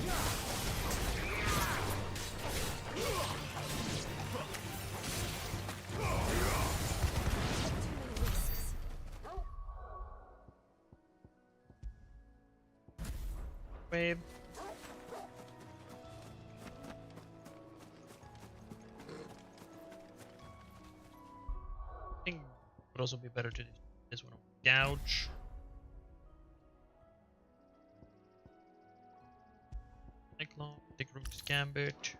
Wave. I think it would also be better to do this one. Gouge. Cyclone, take Rook's Gambit.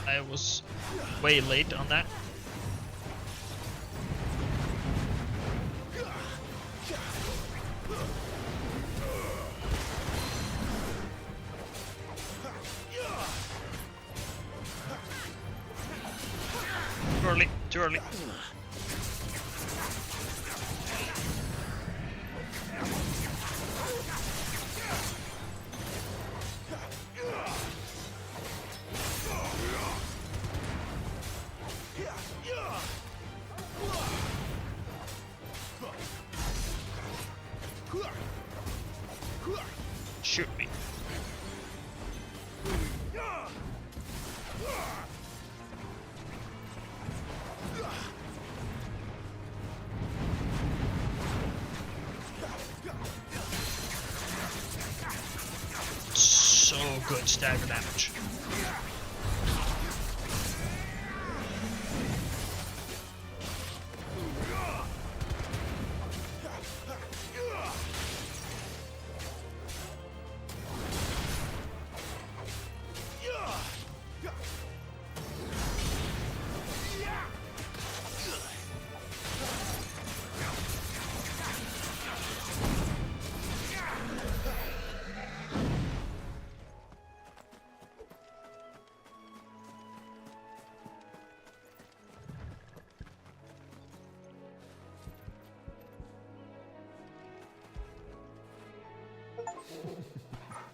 I was way late on that. Too early, too early. Shoot me. So good stagger damage.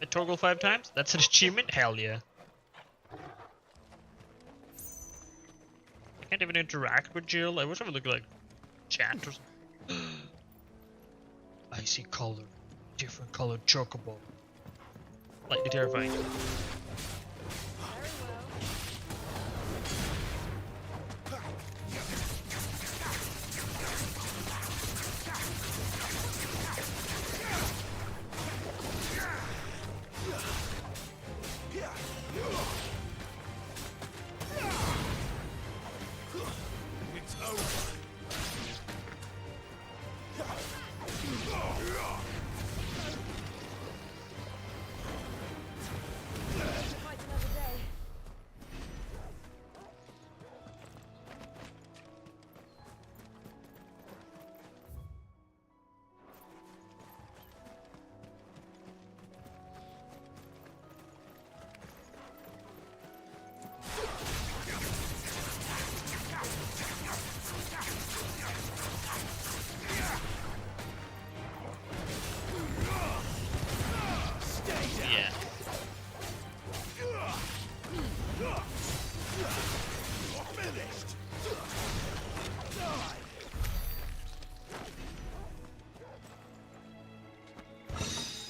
I toggle 5 times? That's an achievement? Hell yeah. I can't even interact with Jill. I wish I would look like chat or something. Icy color. Different colored chocobo. Slightly terrifying.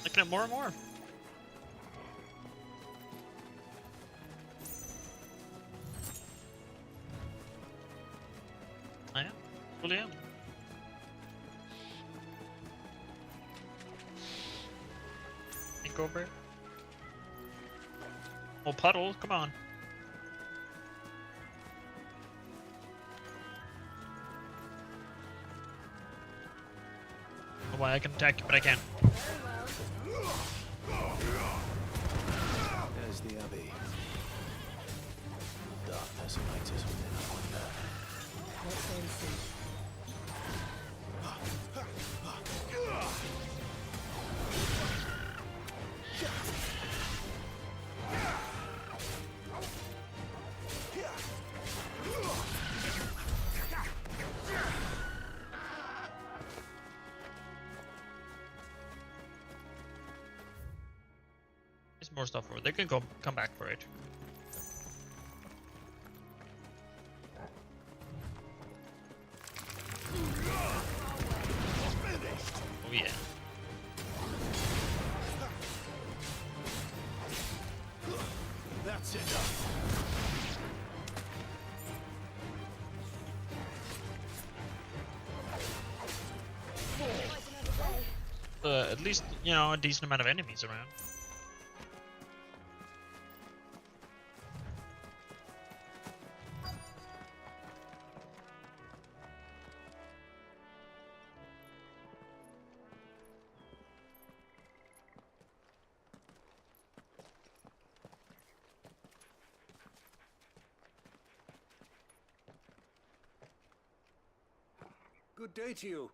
Looking at more and more. I am. Fully am. Think over. Oh, puddle, come on. Oh, why I can attack you, but I can't. There's the Abbey. Darkness awaits us within, I wonder. Let's go and see. more stuff for it. They can come back for it. Oh yeah. That's enough. At least, you know, a decent amount of enemies around. Good day to you.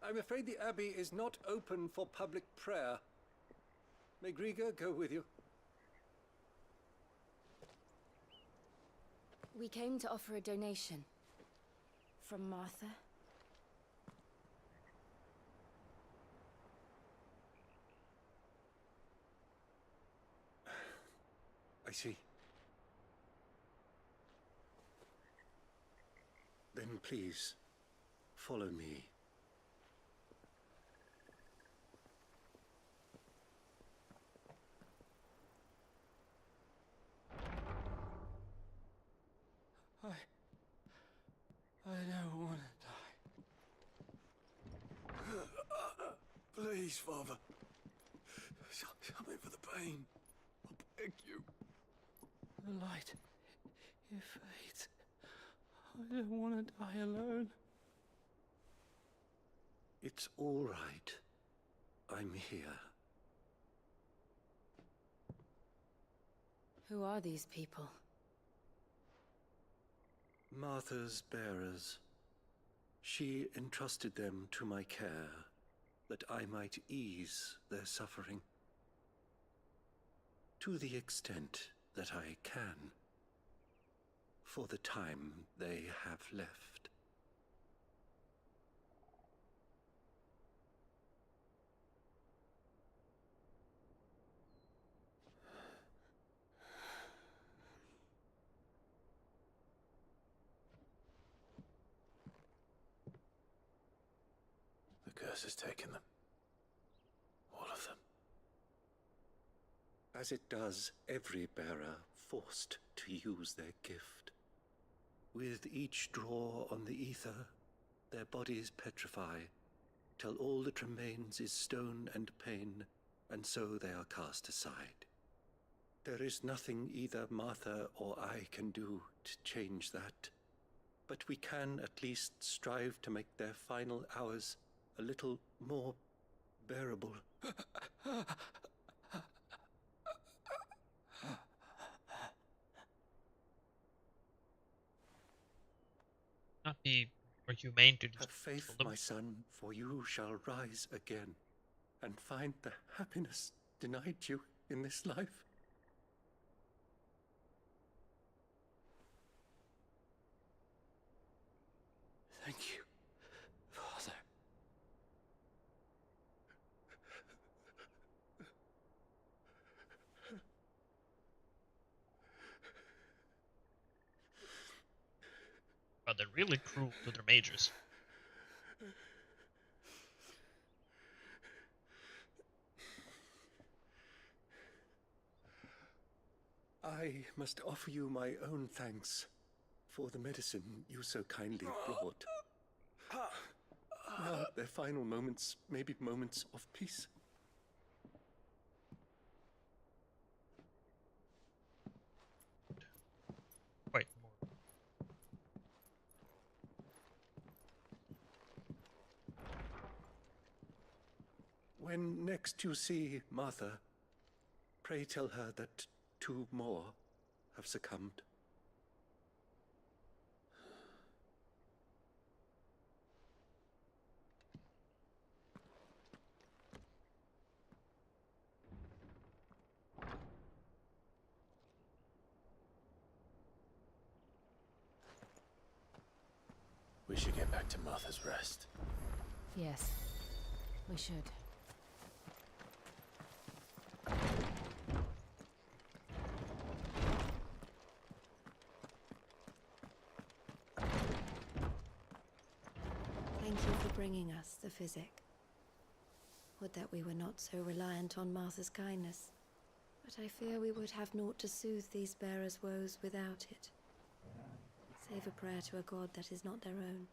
I'm afraid the Abbey is not open for public prayer. May Griga go with you? We came to offer a donation. From Martha. I see. Then please, follow me. I don't want to die. Please, Father. Something for the pain. I beg you. The light, it fades. I don't want to die alone. It's all right. I'm here. Who are these people? Martha's bearers. She entrusted them to my care, that I might ease their suffering. To the extent that I can, for the time they have left. The curse has taken them. All of them. As it does every bearer forced to use their gift. With each draw on the ether, their bodies petrify, till all that remains is stone and pain, and so they are cast aside. There is nothing either Martha or I can do to change that, but we can at least strive to make their final hours a little more bearable. Not be more humane to Have just faith, kill them. my son, for you shall rise again, and find the happiness denied you in this life. Thank you, Father. But they're really cruel to their mages. I must offer you my own thanks for the medicine you so kindly brought. Now their final moments may be moments of peace. Quite more. When next you see Martha, pray tell her that 2 more have succumbed. We should get back to Martha's Rest. Yes, we should. bringing us the physic. Would that we were not so reliant on Martha's kindness. But I fear we would have naught to soothe these bearers' woes without it. Save a prayer to a god that is not their own.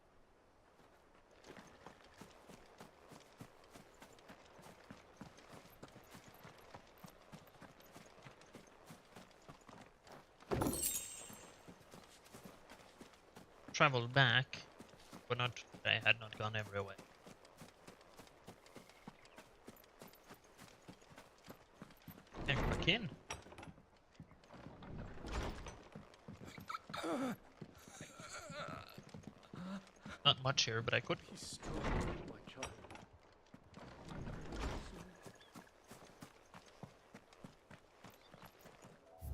Traveled back, but not. I had not gone everywhere. And back in. Not much here, but I could.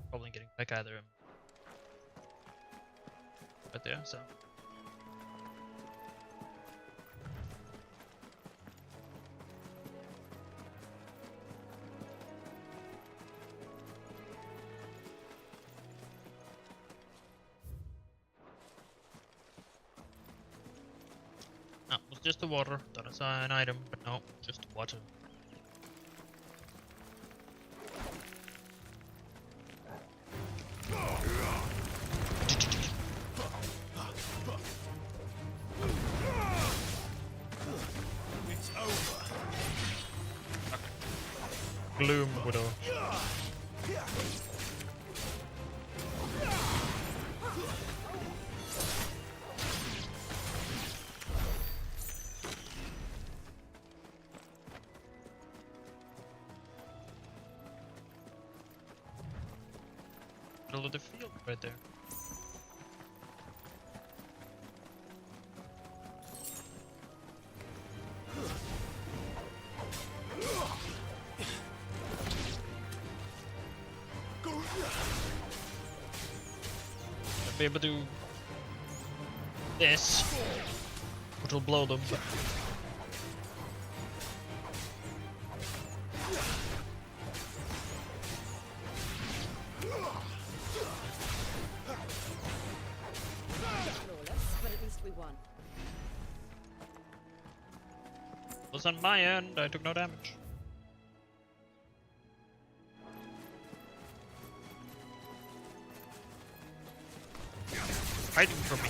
Probably getting back either right there, so. No, it was just the water. Thought I saw an item, but no, just water. It's over. Gloom Widow. Middle of the field right there. I'll be able to do this, which will blow them. But But at least we won. it was on my end, I took no damage. Hiding from me.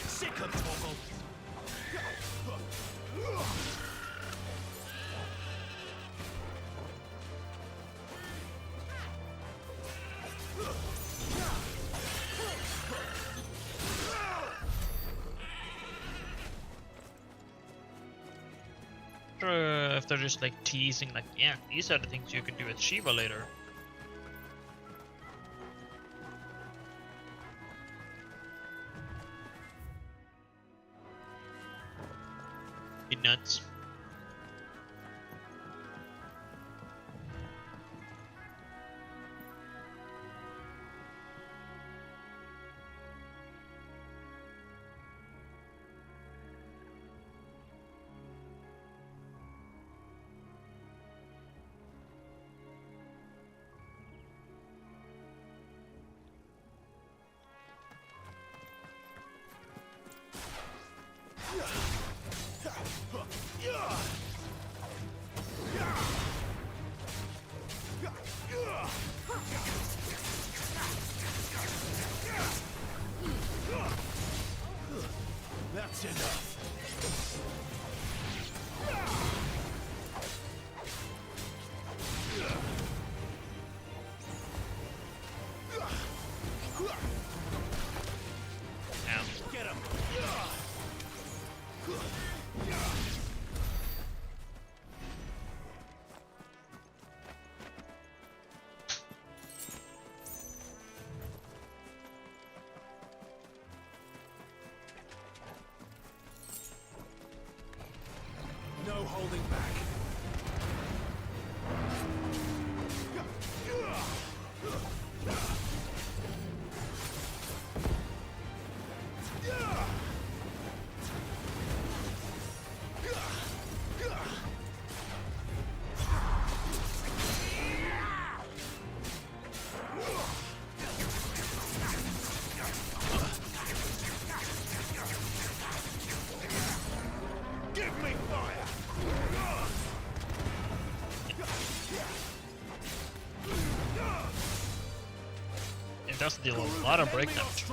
Sick of Toggle. Sure, if they're just like teasing, like, yeah, these are the things you can do with Shiva later. Be nuts. That's enough. Get him. No holding back. does deal a lot of break damage.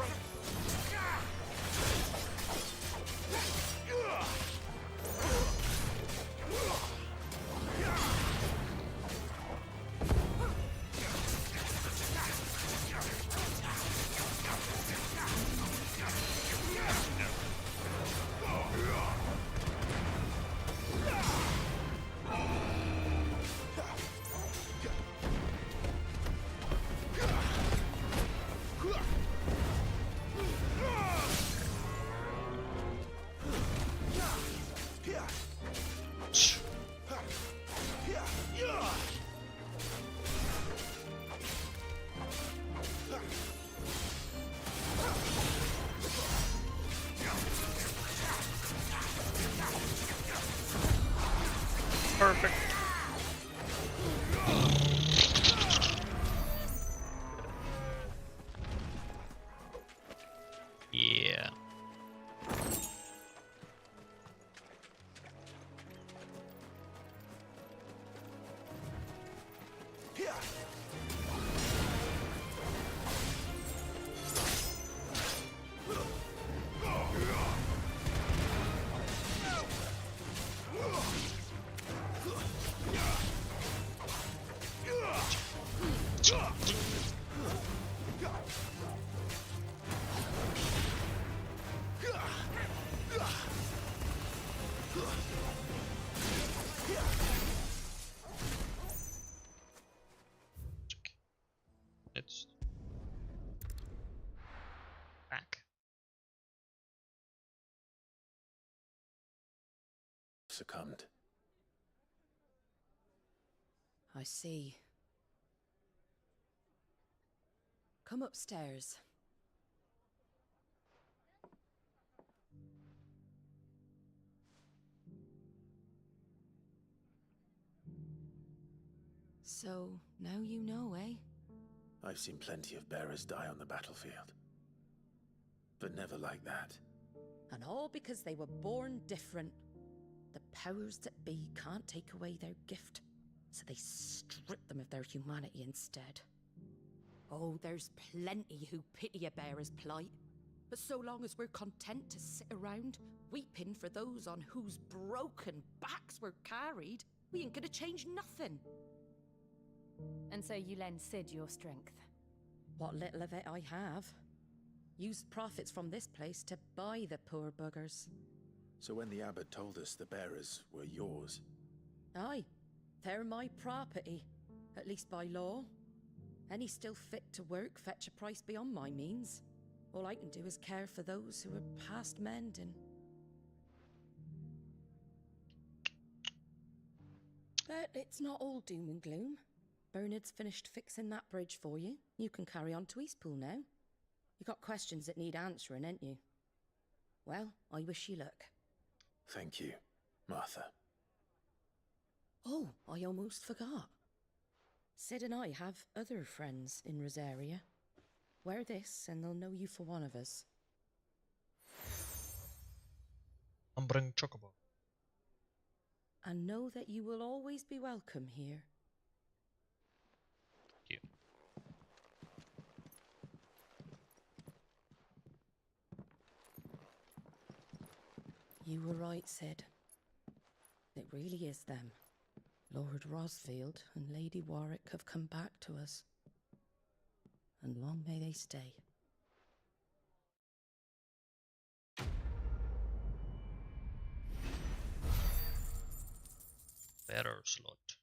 Perfect. Yeah. It's back. Succumbed. I see. Come upstairs. So, now you know, eh? I've seen plenty of bearers die on the battlefield. But never like that. And all because they were born different. The powers that be can't take away their gift, so they strip them of their humanity instead. Oh, there's plenty who pity a bearer's plight. But so long as we're content to sit around, weeping for those on whose broken backs we're carried, we ain't gonna change nothing. And so you lend Sid your strength? What little of it I have. Used profits from this place to buy the poor buggers. So when the abbot told us the bearers were yours... Aye, they're my property, at least by law. Any still fit to work fetch a price beyond my means. All I can do is care for those who are past mending. But it's not all doom and gloom. Bernard's finished fixing that bridge for you. You can carry on to Eastpool now. You got questions that need answering, ain't you? Well, I wish you luck. Thank you, Martha. Oh, I almost forgot. Sid and I have other friends in Rosaria. Wear this and they'll know you for one of us. I'm bringing Chocobo. And know that you will always be welcome here. Thank you. You were right, Sid. It really is them. Lord Rosfield and Lady Warwick have come back to us. And long may they stay. Bearer slot.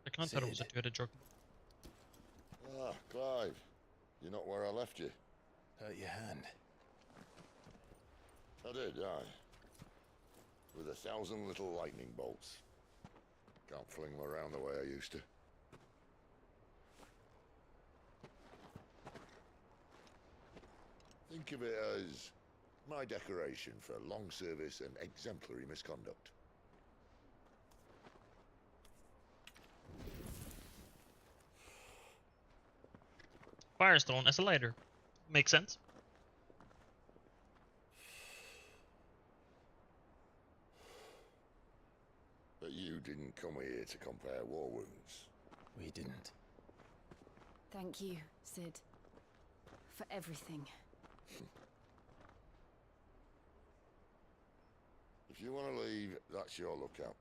I can't tell it was a two-headed Chocobo. Ah, Clive. You're not where I left you. Hurt your hand. I did, aye. With 1,000 little lightning bolts. Can't fling them around the way I used to. Think of it as my decoration for long service and exemplary misconduct. Firestone as a lighter. Makes sense. But you didn't come here to compare war wounds. We didn't. Thank you, Sid. For everything. If you want to leave, that's your lookout.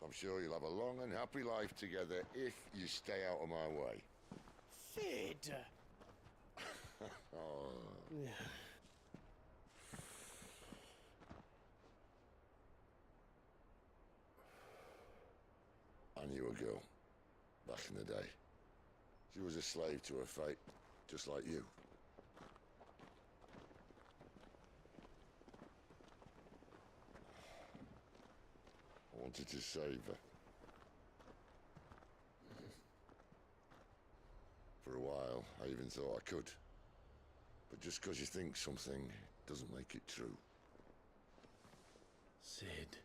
I'm sure you'll have a long and happy life together if you stay out of my way. Sid! Oh. I knew a girl, back in the day. She was a slave to her fate, just like you. I wanted to save her. For a while, I even thought I could. But just because you think something doesn't make it true. Sid.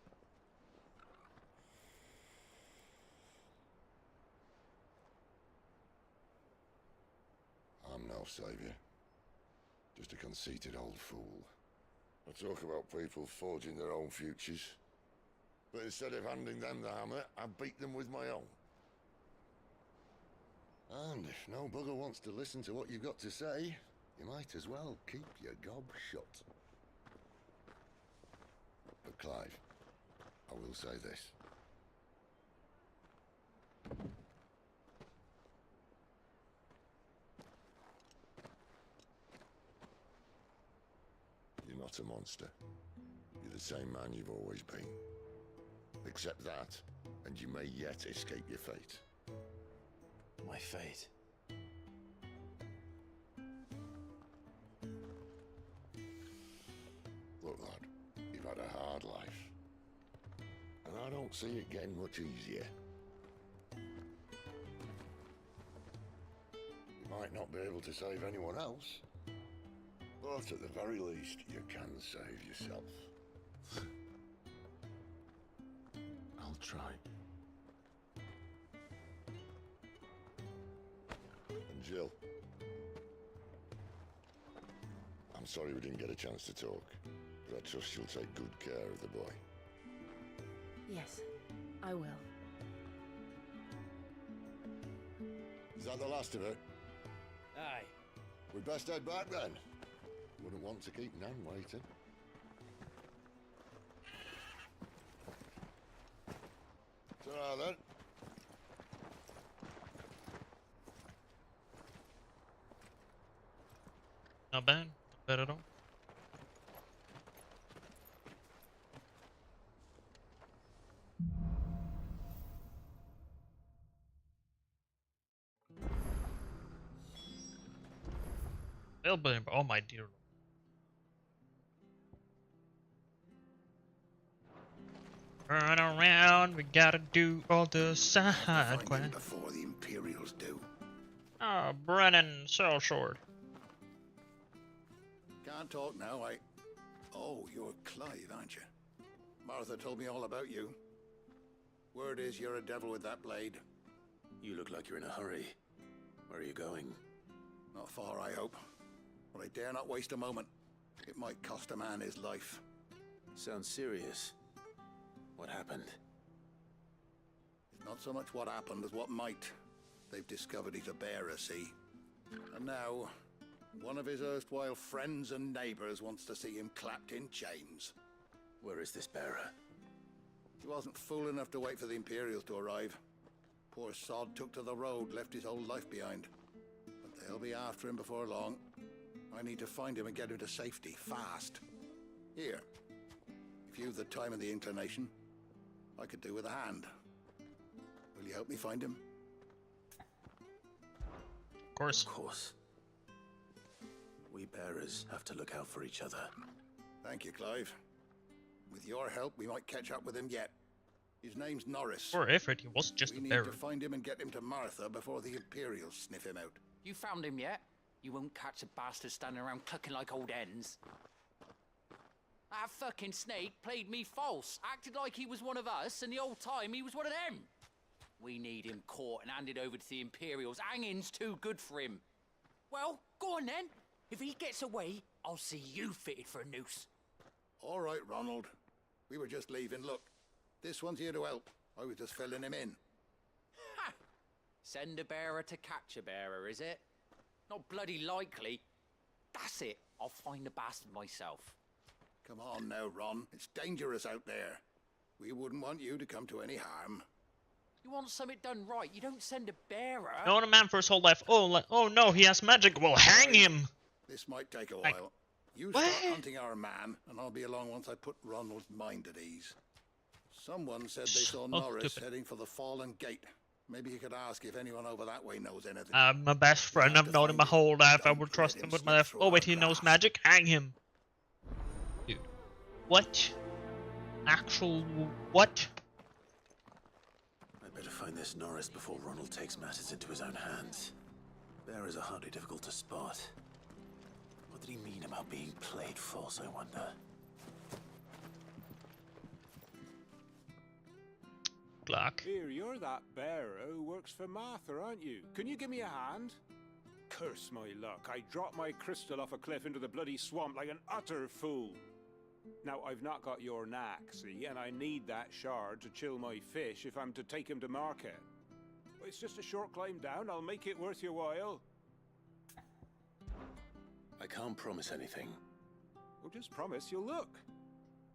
I'm no savior. Just a conceited old fool. I talk about people forging their own futures. But instead of handing them the hammer, I beat them with my own. And if no bugger wants to listen to what you've got to say, you might as well keep your gob shut. But Clive, I will say this. You're not a monster. You're the same man you've always been. Accept that, and you may yet escape your fate. My fate. Look, lad, you've had a hard life. And I don't see it getting much easier. You might not be able to save anyone else, but at the very least, you can save yourself. I'll try. And Jill, I'm sorry we didn't get a chance to talk, but I trust you'll take good care of the boy. Yes, I will. Is that the last of it? Aye. We'd best head back then. Wouldn't want to keep Nan waiting. Ta-ra then. Not bad. Not bad at all. Oh my dear Lord. Run around, we gotta do all the side quests. Before the Imperials do. Oh, Brennan, Sellsword. Can't talk now, Oh, you're Clive, aren't you? Martha told me all about you. Word is you're a devil with that blade. You look like you're in a hurry. Where are you going? Not far, I hope. But I dare not waste a moment. It might cost a man his life. Sounds serious. What happened? It's not so much what happened as what might. They've discovered he's a bearer, see? And now, one of his erstwhile friends and neighbors wants to see him clapped in chains. Where is this bearer? He wasn't fool enough to wait for the Imperials to arrive. Poor sod took to the road, left his whole life behind. But they'll be after him before long. I need to find him and get him to safety, fast. Here, if you've the time and the inclination, I could do with a hand. Will you help me find him? Of course. Of course. We bearers have to look out for each other. Thank you, Clive. With your help, we might catch up with him yet. His name's Norris. For effort, he was just a We bearer. need to find him and get him to Martha before the Imperials sniff him out. You found him yet? You won't catch a bastard standing around clucking like old hens. That fucking snake played me false, acted like he was one of us, and the whole time he was one of them. We need him caught and handed over to the Imperials. Hanging's too good for him. Well, go on then. If he gets away, I'll see you fitted for a noose. All right, Ronald. We were just leaving. Look, this one's here to help. I was just filling him in. Ha! Send a bearer to catch a bearer, is it? Not bloody likely. That's it. I'll find the bastard myself. Come on now, Ron. It's dangerous out there. We wouldn't want you to come to any harm. You want something done right, you don't send a bearer. Known a man for his whole life. Oh no, he has magic. Well, hang him. This might take a while. You start hunting our man, and I'll be along once I put Ronald's mind at ease. Someone said they saw Norris heading for the Fallen Gate. Maybe you could ask if anyone over that way knows anything. My best friend. I've known him my whole life. I would trust him with my life. Oh wait, he knows magic. Hang him. Dude. What? Actual what? I better find this Norris before Ronald takes matters into his own hands. Bearers are hardly difficult to spot. What did he mean about being played false, I wonder? Clark. Here, you're that bearer who works for Martha, aren't you? Can you give me a hand? Curse my luck, I dropped my crystal off a cliff into the bloody swamp like an utter fool. Now, I've not got your knack, see, and I need that shard to chill my fish if I'm to take him to market. It's just a short climb down, I'll make it worth your while. I can't promise anything. Well, just promise you'll look.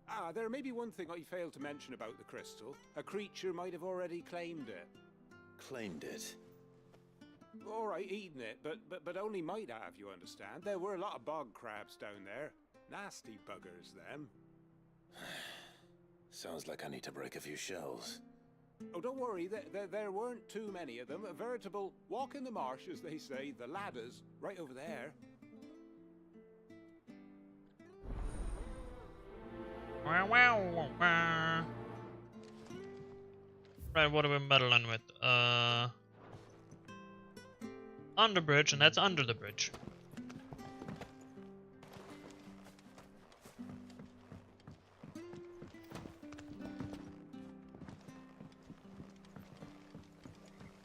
Ah, there may be one thing I failed to mention about the crystal. A creature might have already claimed it. Claimed it? All right, eaten it, but only might have, you understand. There were a lot of bog crabs down there. Nasty buggers, them. Sounds like I need to break a few shells. Oh, don't worry, there weren't too many of them. A veritable walk in the marsh, as they say, the ladders, right over there. Right, what are we meddling with? On the bridge, and that's under the bridge.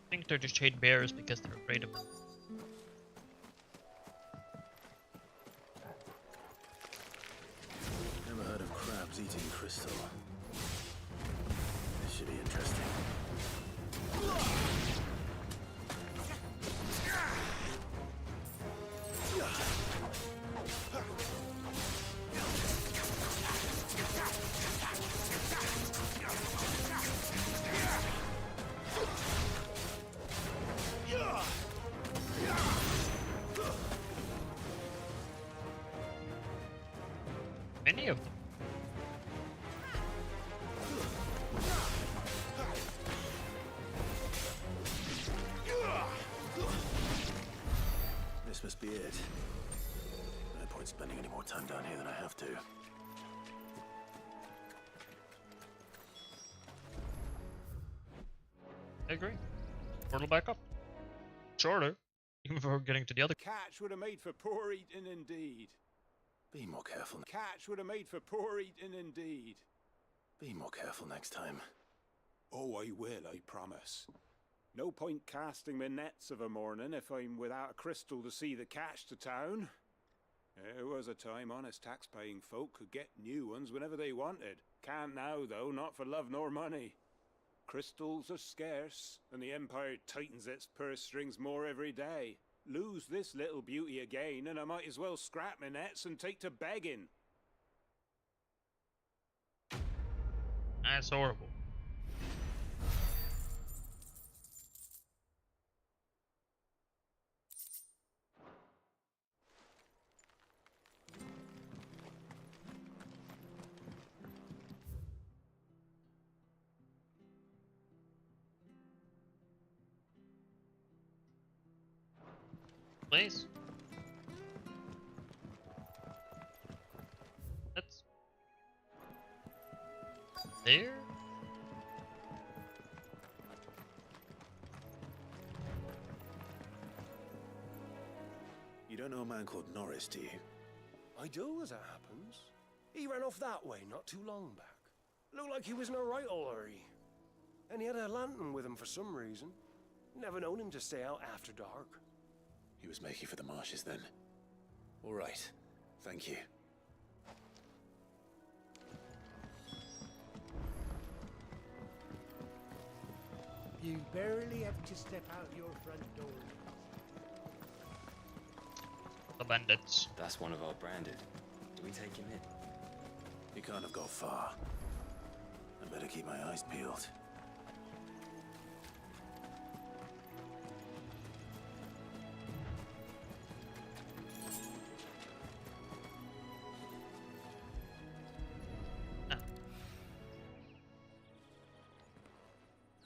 I think they're just hate bears because they're afraid of them. Never heard of crabs eating crystal. This should be interesting. Many of them. This must be it. No point spending any more time down here than I have to. I agree. Portal back up. Shorter. Even before getting to the other. Catch would have made for poor eating indeed. Be more careful. Catch would have made for poor eating indeed. Be more careful next time. Oh, I will, I promise. No point casting my nets of a morning if I'm without a crystal to see the catch to town. There was a time honest tax-paying folk could get new ones whenever they wanted. Can't now, though, not for love nor money. Crystals are scarce, and the Empire tightens its purse strings more every day. Lose this little beauty again, and I might as well scrap my nets and take to begging. That's horrible. Please. That's there. You don't know a man called Norris, do you? I do, as it happens. He ran off that way not too long back. Looked like he was in a right old hurry. And he had a lantern with him for some reason. Never known him to stay out after dark. He was making for the marshes then. All right. Thank you. You barely have to step out your front door. The bandits. That's one of our branded. Do we take him in? He can't have got far. I better keep my eyes peeled.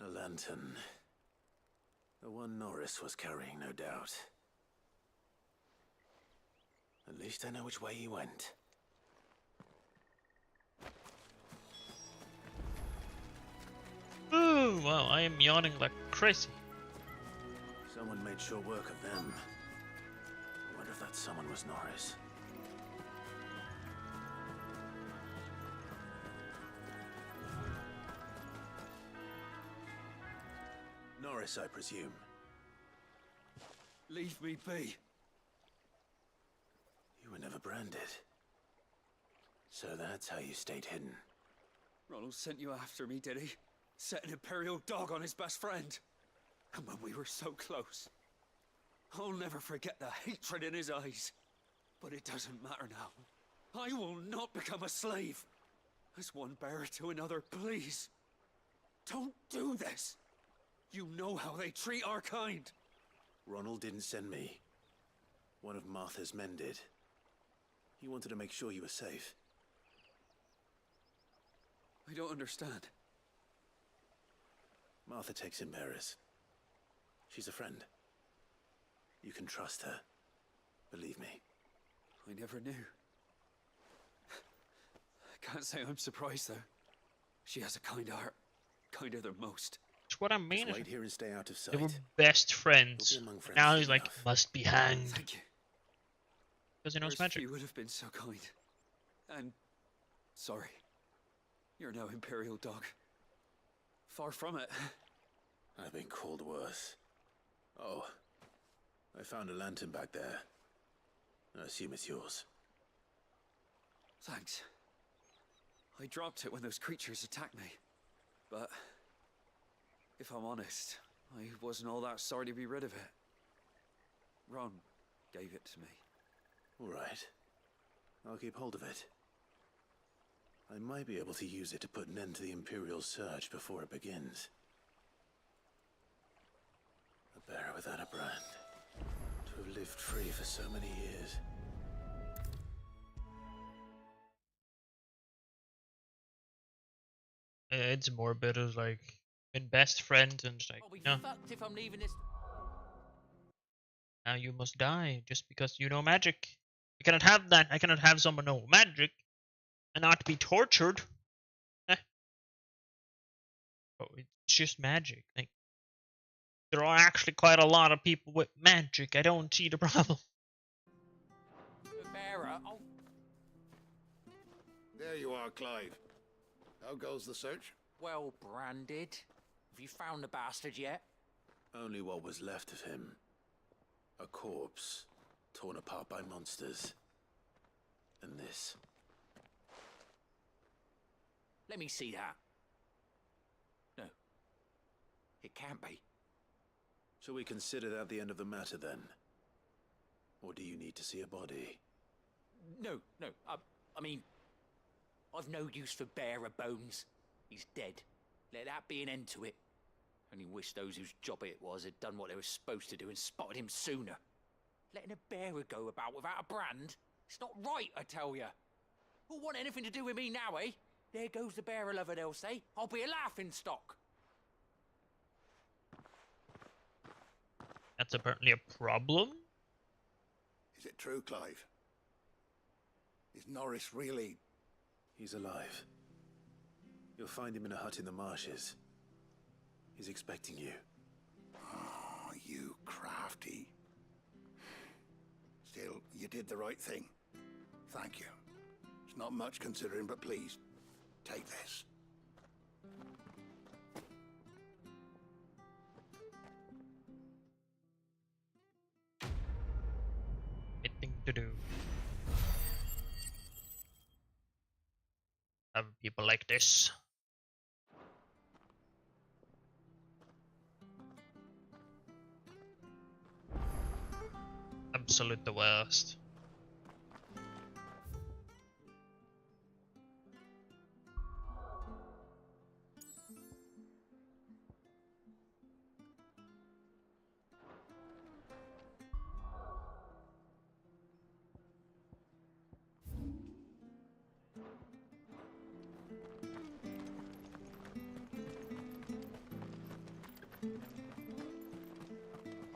A lantern. The one Norris was carrying, no doubt. At least I know which way he went. Ooh, wow, I am yawning like crazy. Someone made sure work of them. I wonder if that someone was Norris. Norris, I presume. Leave me be. You were never branded. So that's how you stayed hidden. Ronald sent you after me, did he? Set an Imperial dog on his best friend. And when we were so close. I'll never forget the hatred in his eyes. But it doesn't matter now. I will not become a slave. As one bearer to another, please. Don't do this. You know how they treat our kind. Ronald didn't send me. One of Martha's men did. He wanted to make sure you were safe. I don't understand. Martha takes in bearers. She's a friend. You can trust her. Believe me. I never knew. I can't say I'm surprised, though. She has a kind heart. Kinder than most. That's what I mean. Just wait here and stay out of sight. They were best friends. Now he's like, must be hanged. Thank you. Because he knows magic. You would have been so kind. And sorry. You're no Imperial dog. Far from it. I've been called worse. Oh, I found a lantern back there. I assume it's yours. Thanks. I dropped it when those creatures attacked me. But if I'm honest, I wasn't all that sorry to be rid of it. Ron gave it to me. All right. I'll keep hold of it. I might be able to use it to put an end to the Imperial surge before it begins. A bearer without a brand. To have lived free for so many years. It's morbid. It's like, been best friends and it's like, I'll be no. fucked if I'm leaving this. Now you must die just because you know magic. I cannot have that. I cannot have someone know magic and not be tortured. Oh, it's just magic. Like, there are actually quite a lot of people with magic. I don't see the problem. The bearer. Oh. There you are, Clive. How goes the search? Well branded. Have you found the bastard yet? Only what was left of him. A corpse, torn apart by monsters. And this. Let me see that. No. It can't be. Shall we consider that the end of the matter then? Or do you need to see a body? No. I mean, I've no use for bearer bones. He's dead. Let that be an end to it. Only wish those whose job it was had done what they were supposed to do and spotted him sooner. Letting a bearer go about without a brand? It's not right, I tell ya. Who'll want anything to do with me now, eh? There goes the bearer lover, they'll say. I'll be a laughing stock. That's apparently a problem. Is it true, Clive? Is Norris really... He's alive. You'll find him in a hut in the marshes. He's expecting you. Oh, you crafty. Still, you did the right thing. Thank you. It's not much considering, but please, take this. to do. Have people like this. Absolute the worst.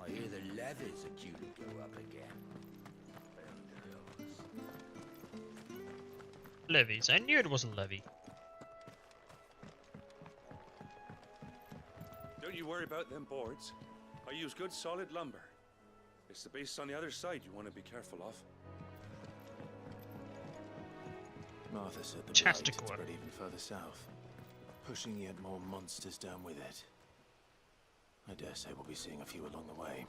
I hear the levies are due to go up again. Levies. I knew it wasn't levy. Don't you worry about them boards. I use good solid lumber. It's the beasts on the other side you want to be careful of. Martha said the Chastic blight had work. spread even further south, pushing yet more monsters down with it. I dare say we'll be seeing a few along the way.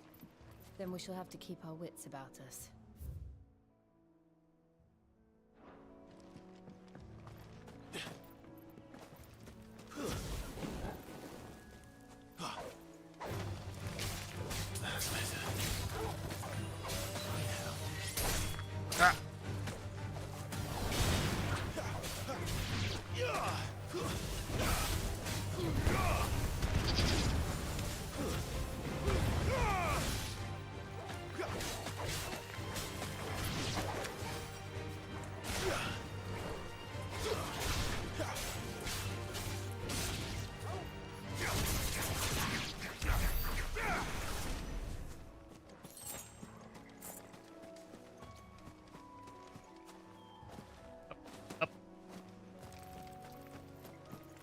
Then we shall have to keep our wits about us. Ah.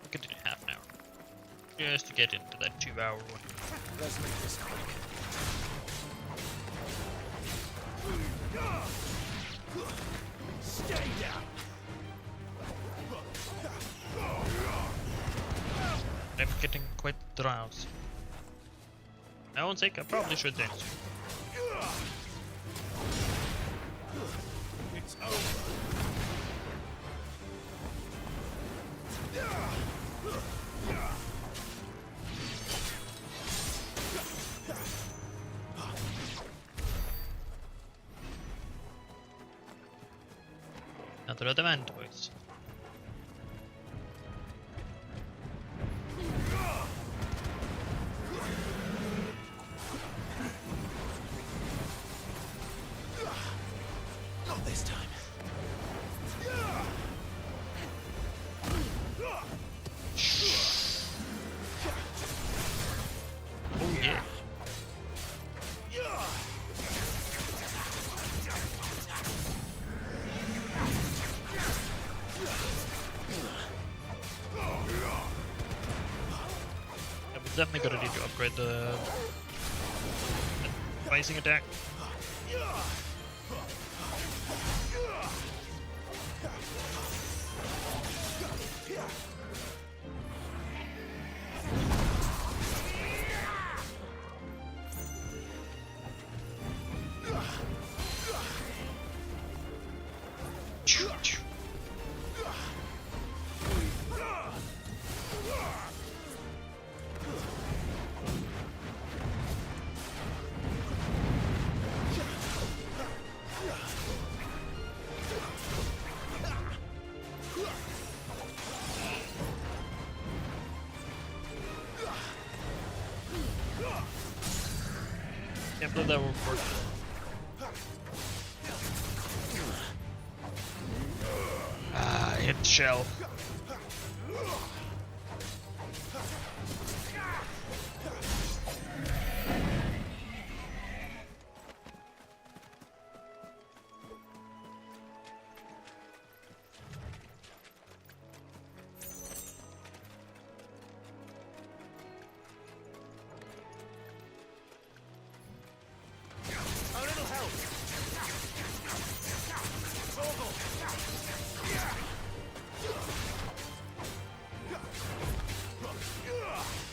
We could do half an hour. Just to get into that 2-hour one. Let's make this quick. Stay down. I'm getting quite drowsy. My own sake, I probably should dance. It's over. Another event, boys. Not this time. Oh yeah. Yeah, we're definitely gonna need to upgrade the advising attack. Can't believe that worked. Ah, hit shell. A little help. Torgal.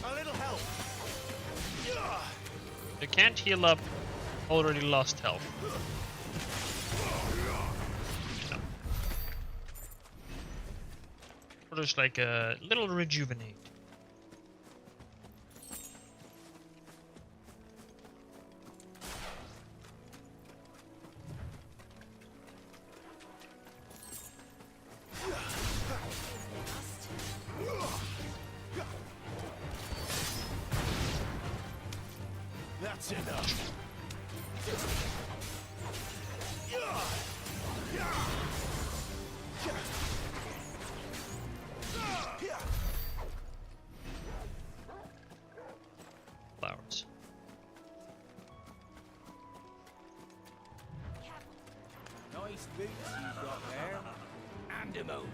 A little help. You can't heal up already lost health. Or just like a little rejuvenate. That's enough. Flowers. Nice boots you've got there. And him over.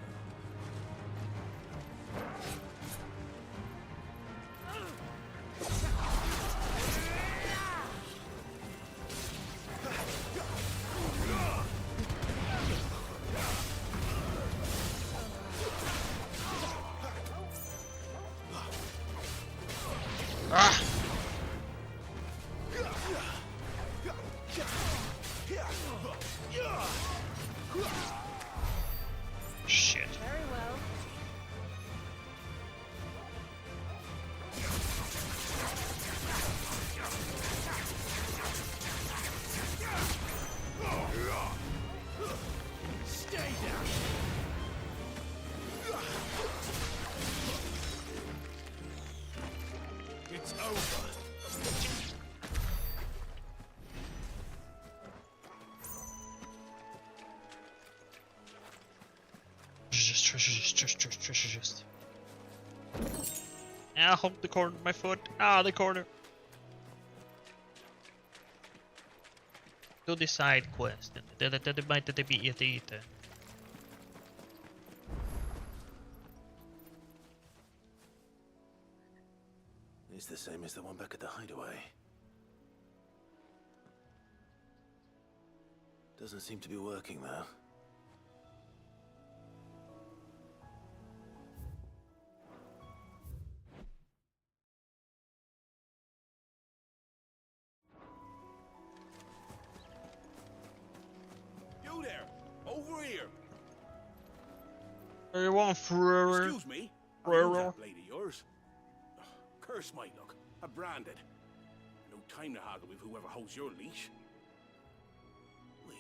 Ah! Shit. Very well. Stay down. It's over. Just. Ah, hold the corner of my foot. Ah, the corner. Do the side quest. Det might be jätteite. It's the same as the one back at the hideaway. Doesn't seem to be working though. You there! Over here! What do you want, Ferrero? Excuse me? Are Ferrero? you that blade of yours? Ugh, curse my luck. I'm branded. No time to haggle with whoever holds your leash. Wait.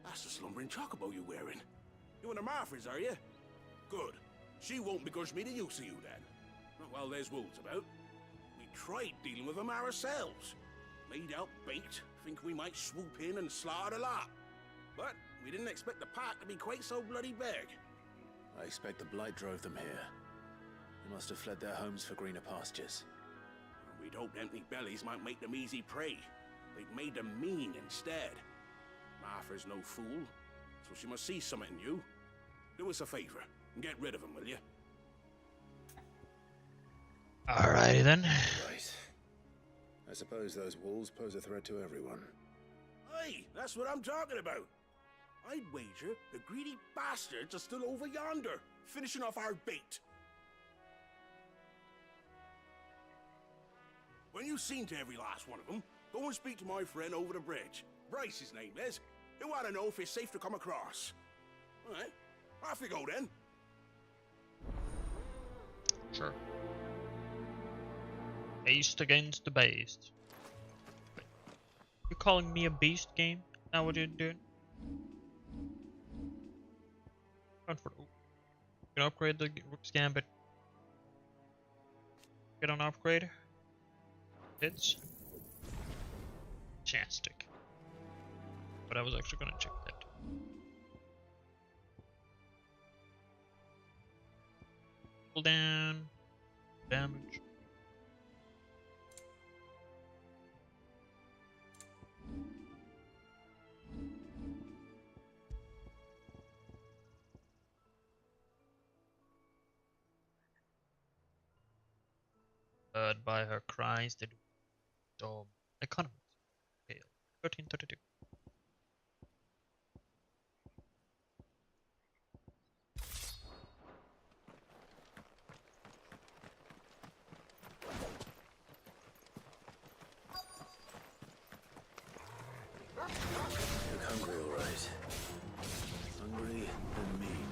That's the slumbering chocobo you're wearing. You and the Marfors, are you? Good. She won't begrudge me the use of you then. Not while there's wolves about. We tried dealing with them ourselves. Laid out bait, think we might swoop in and slaughter the lot. But we didn't expect the pack to be quite so bloody big. I expect the blight drove them here. They must have fled their homes for greener pastures. We'd hoped empty bellies might make them easy prey. They've made them mean instead. Martha's no fool, so she must see something in you. Do us a favor and get rid of them, will you? Alrighty then. Right. I suppose those wolves pose a threat to everyone. Hey, that's what I'm talking about. I'd wager the greedy bastards are still over yonder, finishing off our bait. When you've seen to every last one of them, go and speak to my friend over the bridge. Bryce, his name is. He'll want to know if it's safe to come across. All right, off you go then. Sure. Beast against the beast. Wait, you calling me a beast game? Now what you're doing? You can upgrade the Rook's Gambit. Get an upgrade. Hits. Chanstick. But I was actually gonna check that. Pull down. Damage. By her cries, the dome economy. 1332. You're hungry, all right. Hungry and mean.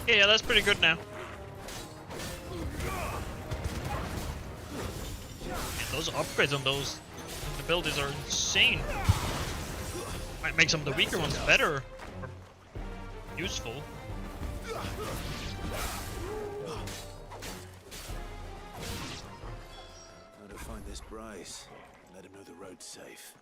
Yeah, that's pretty good now. Man, those upgrades on those abilities are insane. Might make some of the weaker ones better or useful. Gotta find this Bryce. Let him know the road's safe.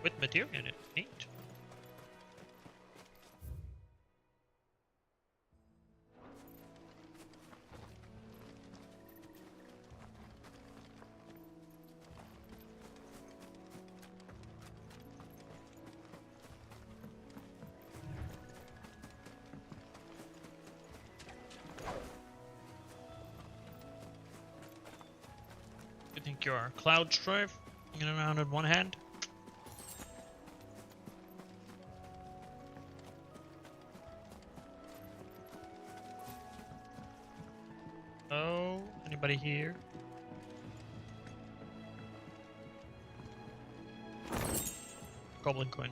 With material in it. Neat. You think you are Cloud Strife? Hanging around in one hand? Oh, anybody here? Goblin coin.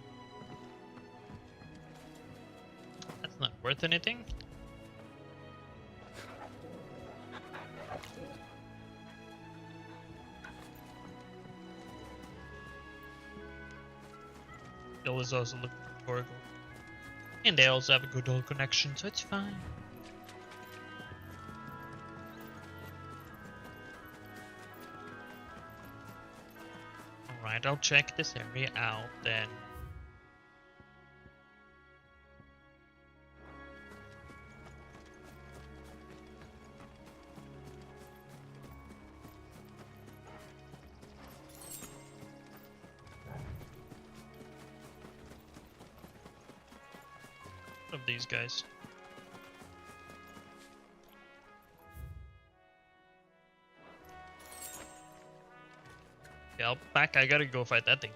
That's not worth anything. Bill is also looking for gold. And they also have a good old connection, so it's fine. Alright, I'll check this area out then. Of these guys. Yeah, I'll back. I gotta go fight that thing.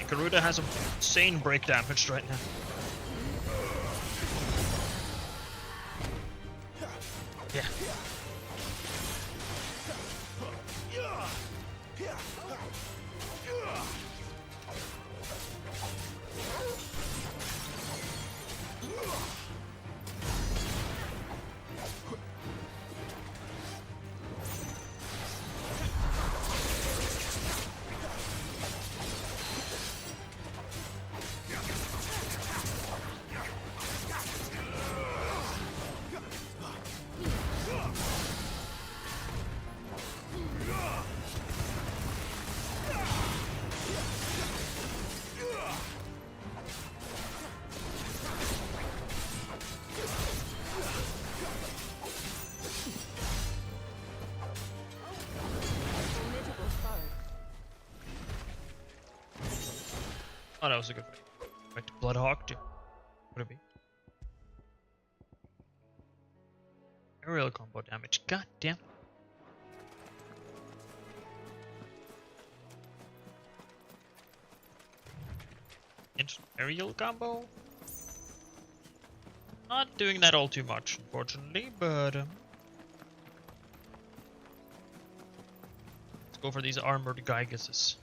Garuda has some insane break damage right now. Yeah. Oh, that was a good fight. Back to Bloodhawk too. Would it be? Aerial combo damage. God damn. Instant aerial combo. Not doing that all too much, unfortunately, but let's go for these armored Gygases.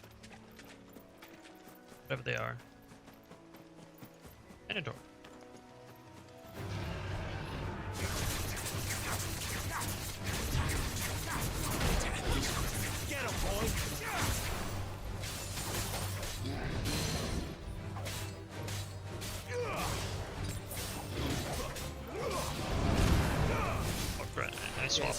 Whatever they are. Minotaur. Get him, boy! Oh, great. Nice swap.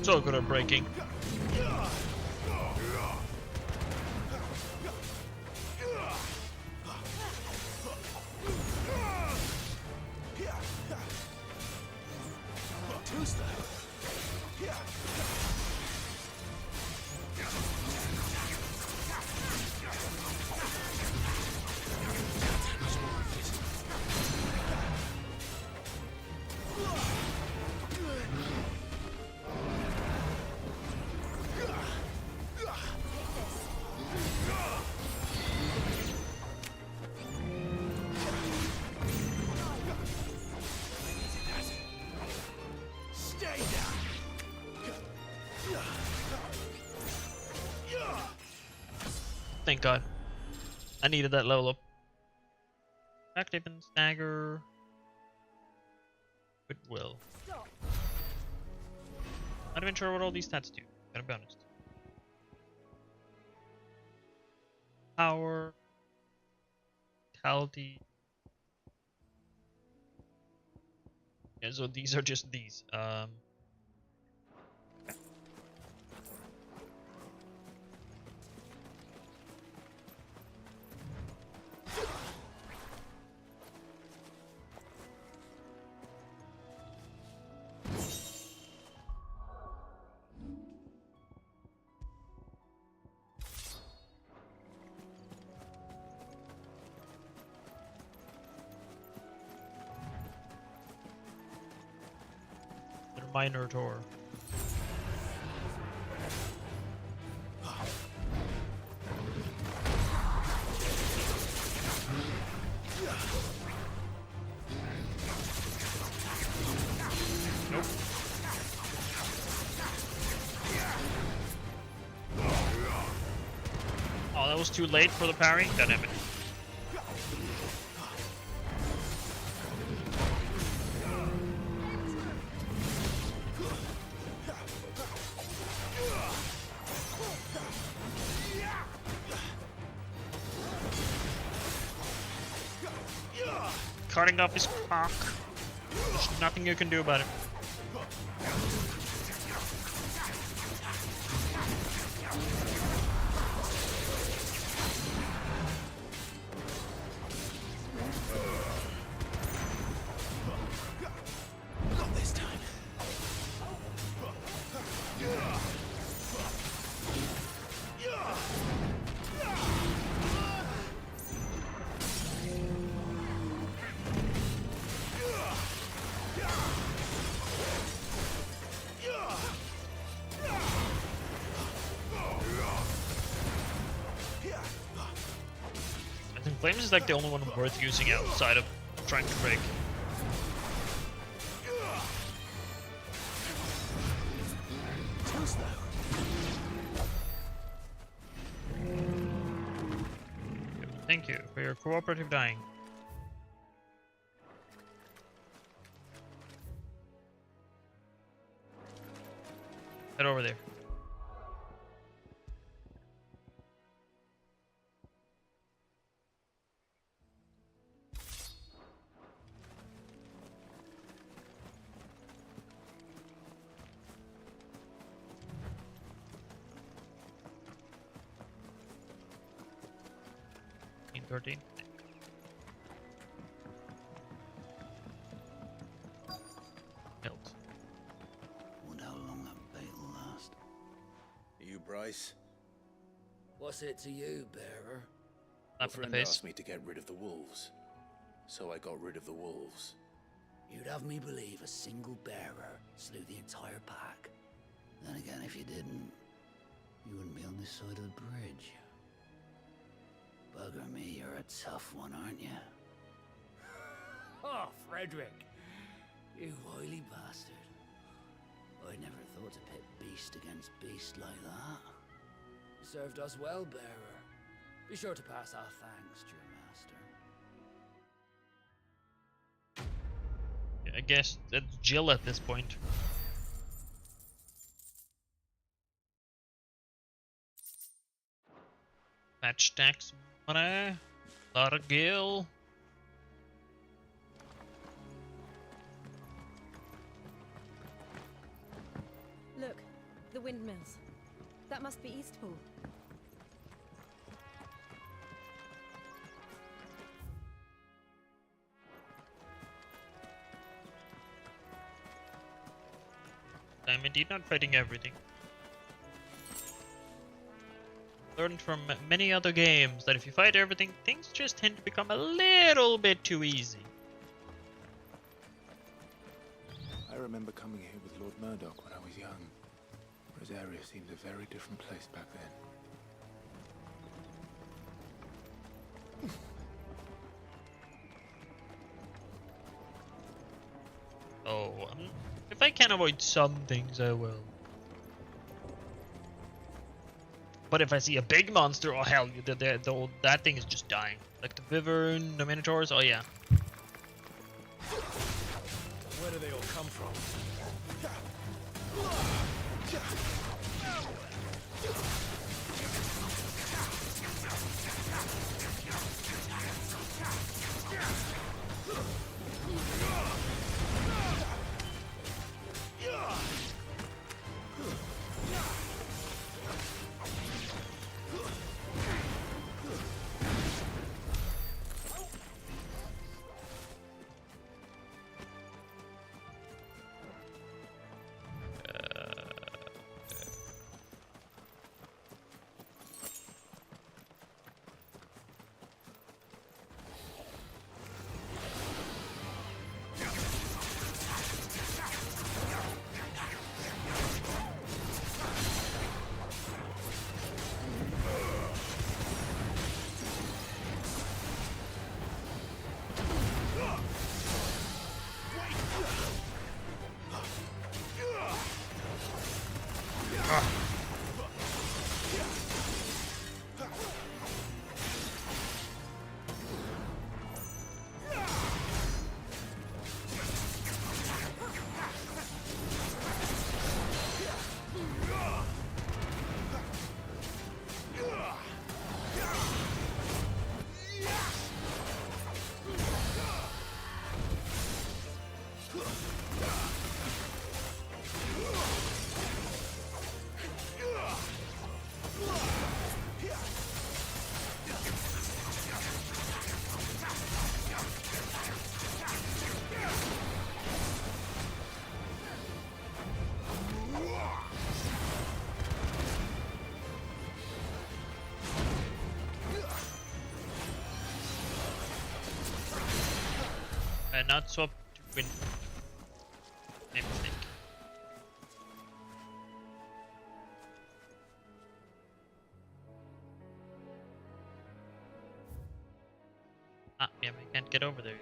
So good at breaking. Thank God. I needed that level up. Active and stagger. Goodwill. Not even sure what all these stats do, gotta be honest. Power. Vitality. Yeah, so these are just these. Minor Tor. Nope. Oh, that was too late for the parry? God damn it. Cutting off his cock. There's nothing you can do about it. Not this time. I think Flames is like the only one worth using outside of trying to break. Too slow. Thank you for your cooperative dying. Head over there. In 13. Hilt. Wonder how long that bait will last. You, Bryce? What's it to you, bearer? A friend asked me to get rid of the wolves, so I got rid of the wolves. You'd have me believe a single bearer slew the entire pack. Then again, if you didn't, you wouldn't be on this side of the bridge. Bugger me, you're a tough one, aren't you? Oh, Frederick! You wily bastard. I'd never thought to pit beast against beast like that. You served us well, bearer. Be sure to pass our thanks to your master. Yeah, I guess that's Jill at this point. Patch stacks money. Lot of gil. Look, windmills. That must be Eastpool. I'm indeed not fighting everything. Learned from many other games that if you fight everything, things just tend to become a little bit too easy. I remember coming here with Lord Murdoch when I was young. Rosaria seemed a very different place back then. Oh, if I can avoid some things, I will. But if I see a big monster, oh hell, that thing is just dying. Like the Wyvern, the Minotaurs, oh yeah. Where do they all come from? Not swap to win. My mistake. Ah, yeah, I can't get over there yet.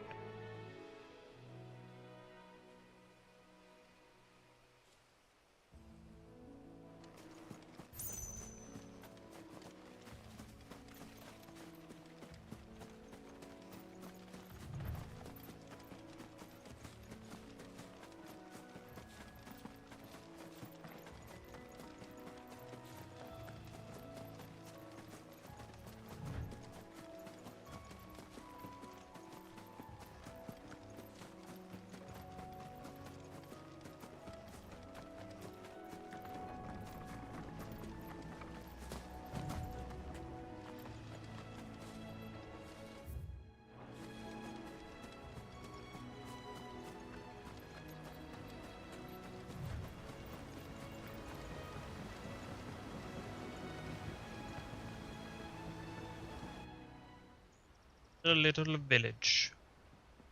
A little village.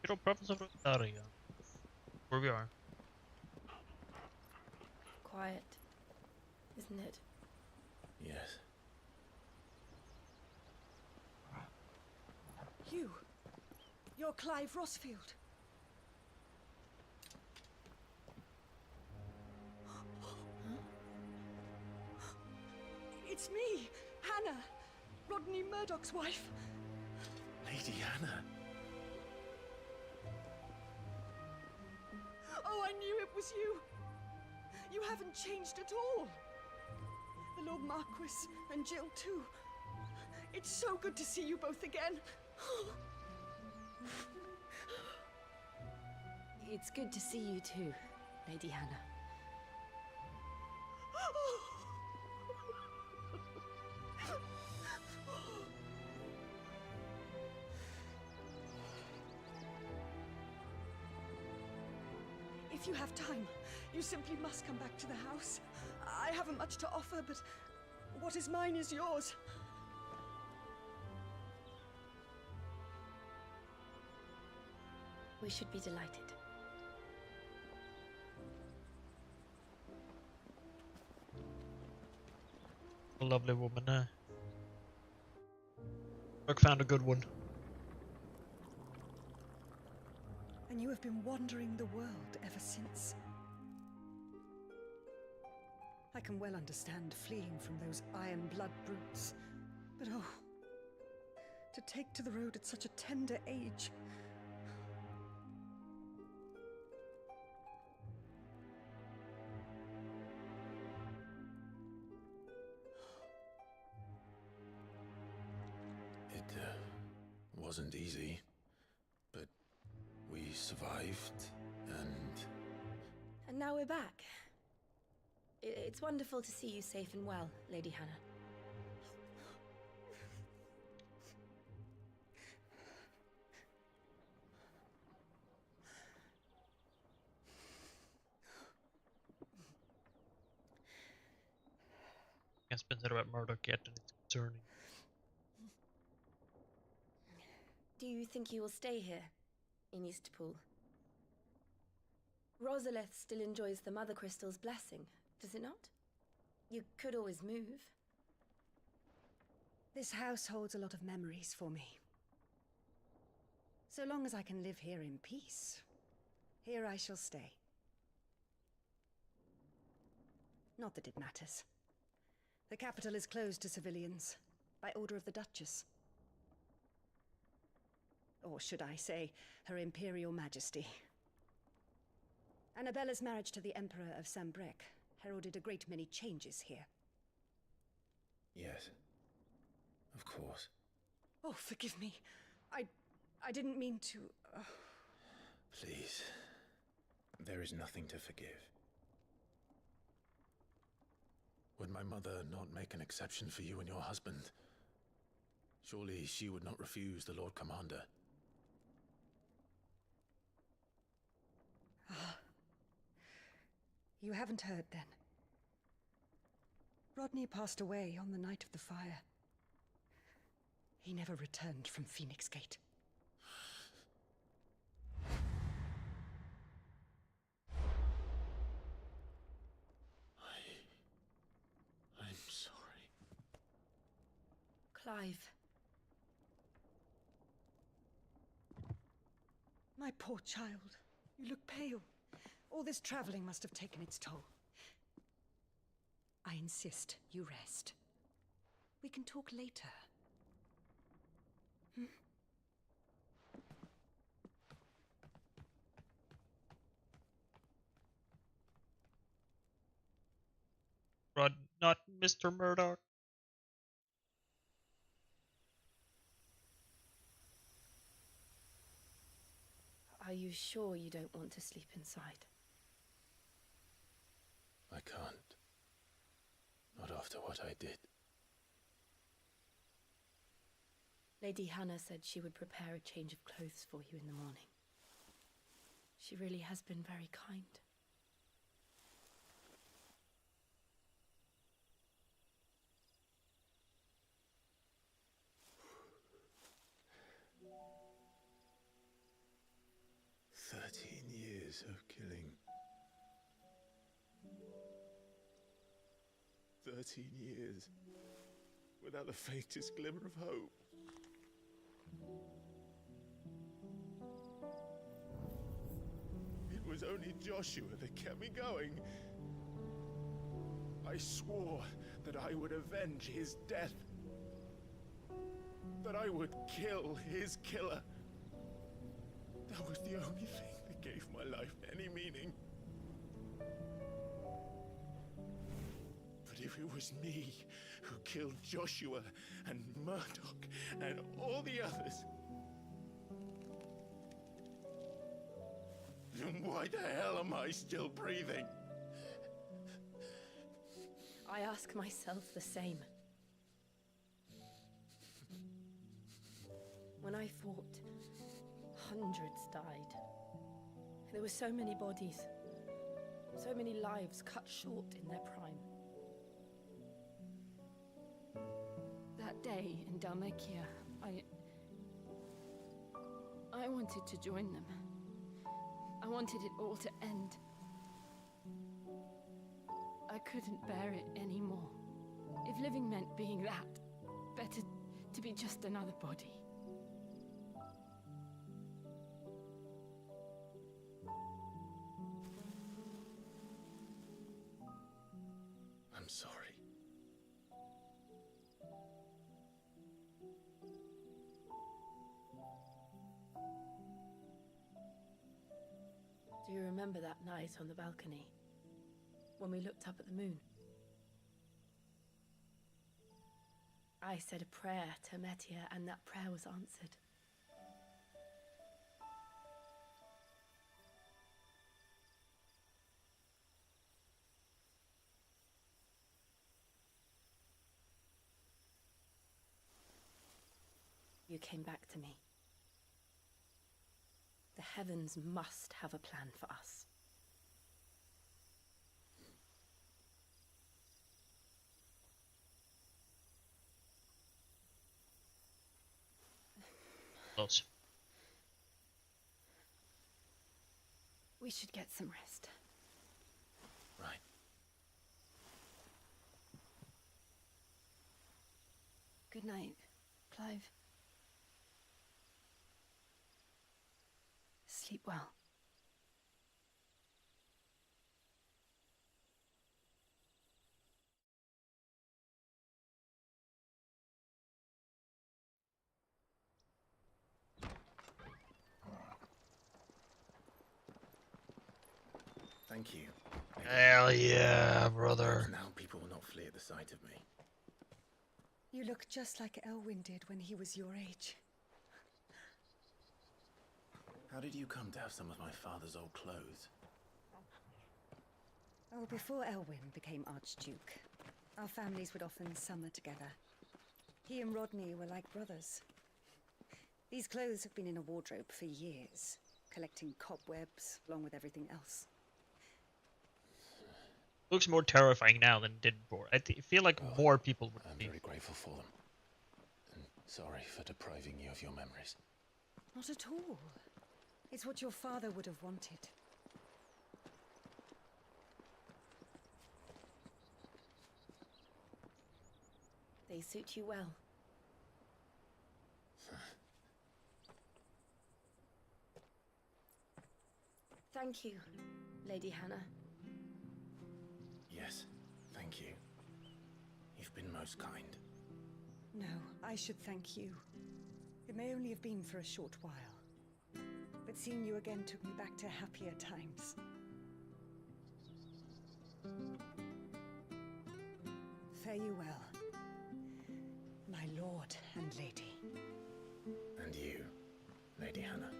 Hero province of Rosaria. Where we are. Quiet, isn't it? Yes. You're Clive Rossfield. It's me, Hannah, Rodney Murdoch's wife. Lady Hannah. Oh, I knew it was you. You haven't changed at all. The Lord Marquis and Jill too. It's so good to see you both again. It's good to see you too, Lady Hannah. If you have time, you simply must come back to the house. I haven't much to offer, but what is mine is yours. We should be delighted. A lovely woman, eh? Brooke found a good one. And you have been wandering the world ever since. I can well understand fleeing from those iron blood brutes, but oh, to take to the road at such a tender age. It wasn't easy, but we survived, and... And now we're back. It's wonderful to see you safe and well, Lady Hannah. Can't spend it about Murdoch yet, and it's concerning. Do you think you will stay here, in Eastpool? Rosalith still enjoys the Mother Crystal's blessing, does it not? You could always move. This house holds a lot of memories for me. So long as I can live here in peace, here I shall stay. Not that it matters. The capital is closed to civilians, by order of the Duchess. Or should I say, Her Imperial Majesty. Annabella's marriage to the Emperor of Sambrec heralded a great many changes here. Yes, of course. Oh, forgive me. I didn't mean to... Please, there is nothing to forgive. Would my mother not make an exception for you and your husband? Surely she would not refuse the Lord Commander. You haven't heard, then. Rodney passed away on the night of the fire. He never returned from Phoenix Gate. I'm sorry. Clive. My poor child. You look pale. All this traveling must have taken its toll. I insist you rest. We can talk later. Hmm? Rod, not Mr. Murdoch. Are you sure you don't want to sleep inside? I can't. Not after what I did. Lady Hannah said she would prepare a change of clothes for you in the morning. She really has been very kind. Years of killing. 13 years without the faintest glimmer of hope. It was only Joshua that kept me going. I swore that I would avenge his death. That I would kill his killer. That was the only thing that gave my life any meaning. But if it was me who killed Joshua and Murdoch and all the others, then why the hell am I still breathing? I ask myself the same. When I fought, hundreds died. There were so many bodies, so many lives cut short in their prime. That day in Dalmekia, I wanted to join them. I wanted it all to end. I couldn't bear it anymore. If living meant being that, better to be just another body. I'm sorry. Do you remember that night on the balcony? When we looked up at the moon? I said a prayer to Metia, and that prayer was answered. You came back to me. The heavens must have a plan for us. Close. We should get some rest. Right. Good night, Clive. Sleep well. Thank you. Hell yeah, brother. Now people will not flee at the sight of me. You look just like Elwyn did when he was your age. How did you come to have some of my father's old clothes? Oh, before Elwyn became Archduke, our families would often summer together. He and Rodney were like brothers. These clothes have been in a wardrobe for years, collecting cobwebs along with everything else. Looks more terrifying now than it did before. I feel like more people would I'm very grateful for them. And sorry for depriving you of your memories. Not at all. It's what your father would have wanted. They suit you well. Thank you, Lady Hannah. Yes, thank you. You've been most kind. No, I should thank you. It may only have been for a short while, but seeing you again took me back to happier times. Fare you well, my lord and lady. And you, Lady Hannah.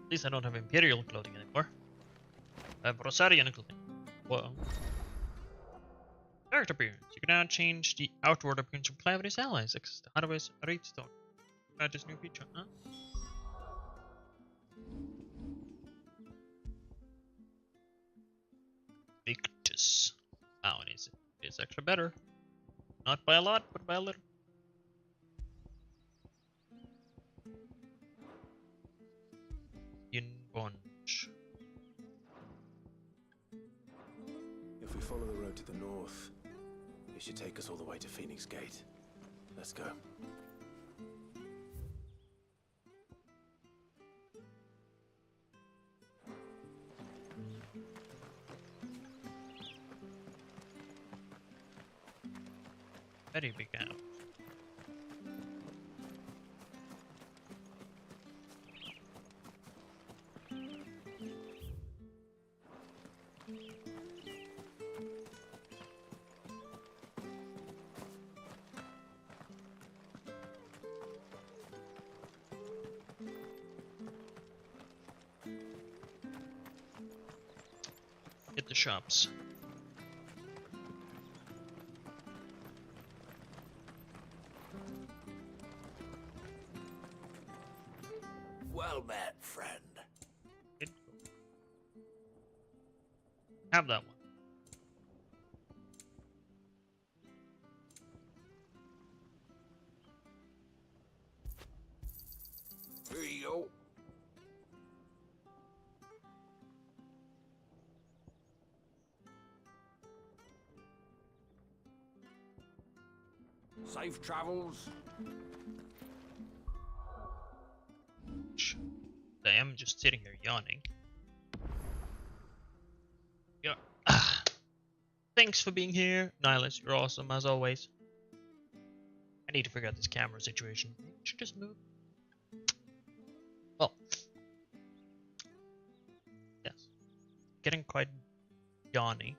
At least I don't have Imperial clothing anymore. I have Rosarian clothing. Whoa. Character appearance. You can now change the outward appearance of Clive and his allies. Otherwise, Raidstone. Add this new feature, huh? Victus. How is it? It's actually better. Not by a lot, but by a little. In bunch. If we follow the road to the north, it should take us all the way to Phoenix Gate. Let's go. Very big out. hit the shops. Well met, friend. Have that one. Here you go. Safe travels. I am just sitting here yawning. Yeah. Thanks for being here, Nihilus. You're awesome as always. I need to figure out this camera situation. Maybe I should just move. Well, yes. Getting quite yawny.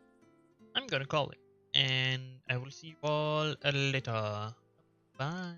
I'm gonna call it. And I will see you all later. Bye.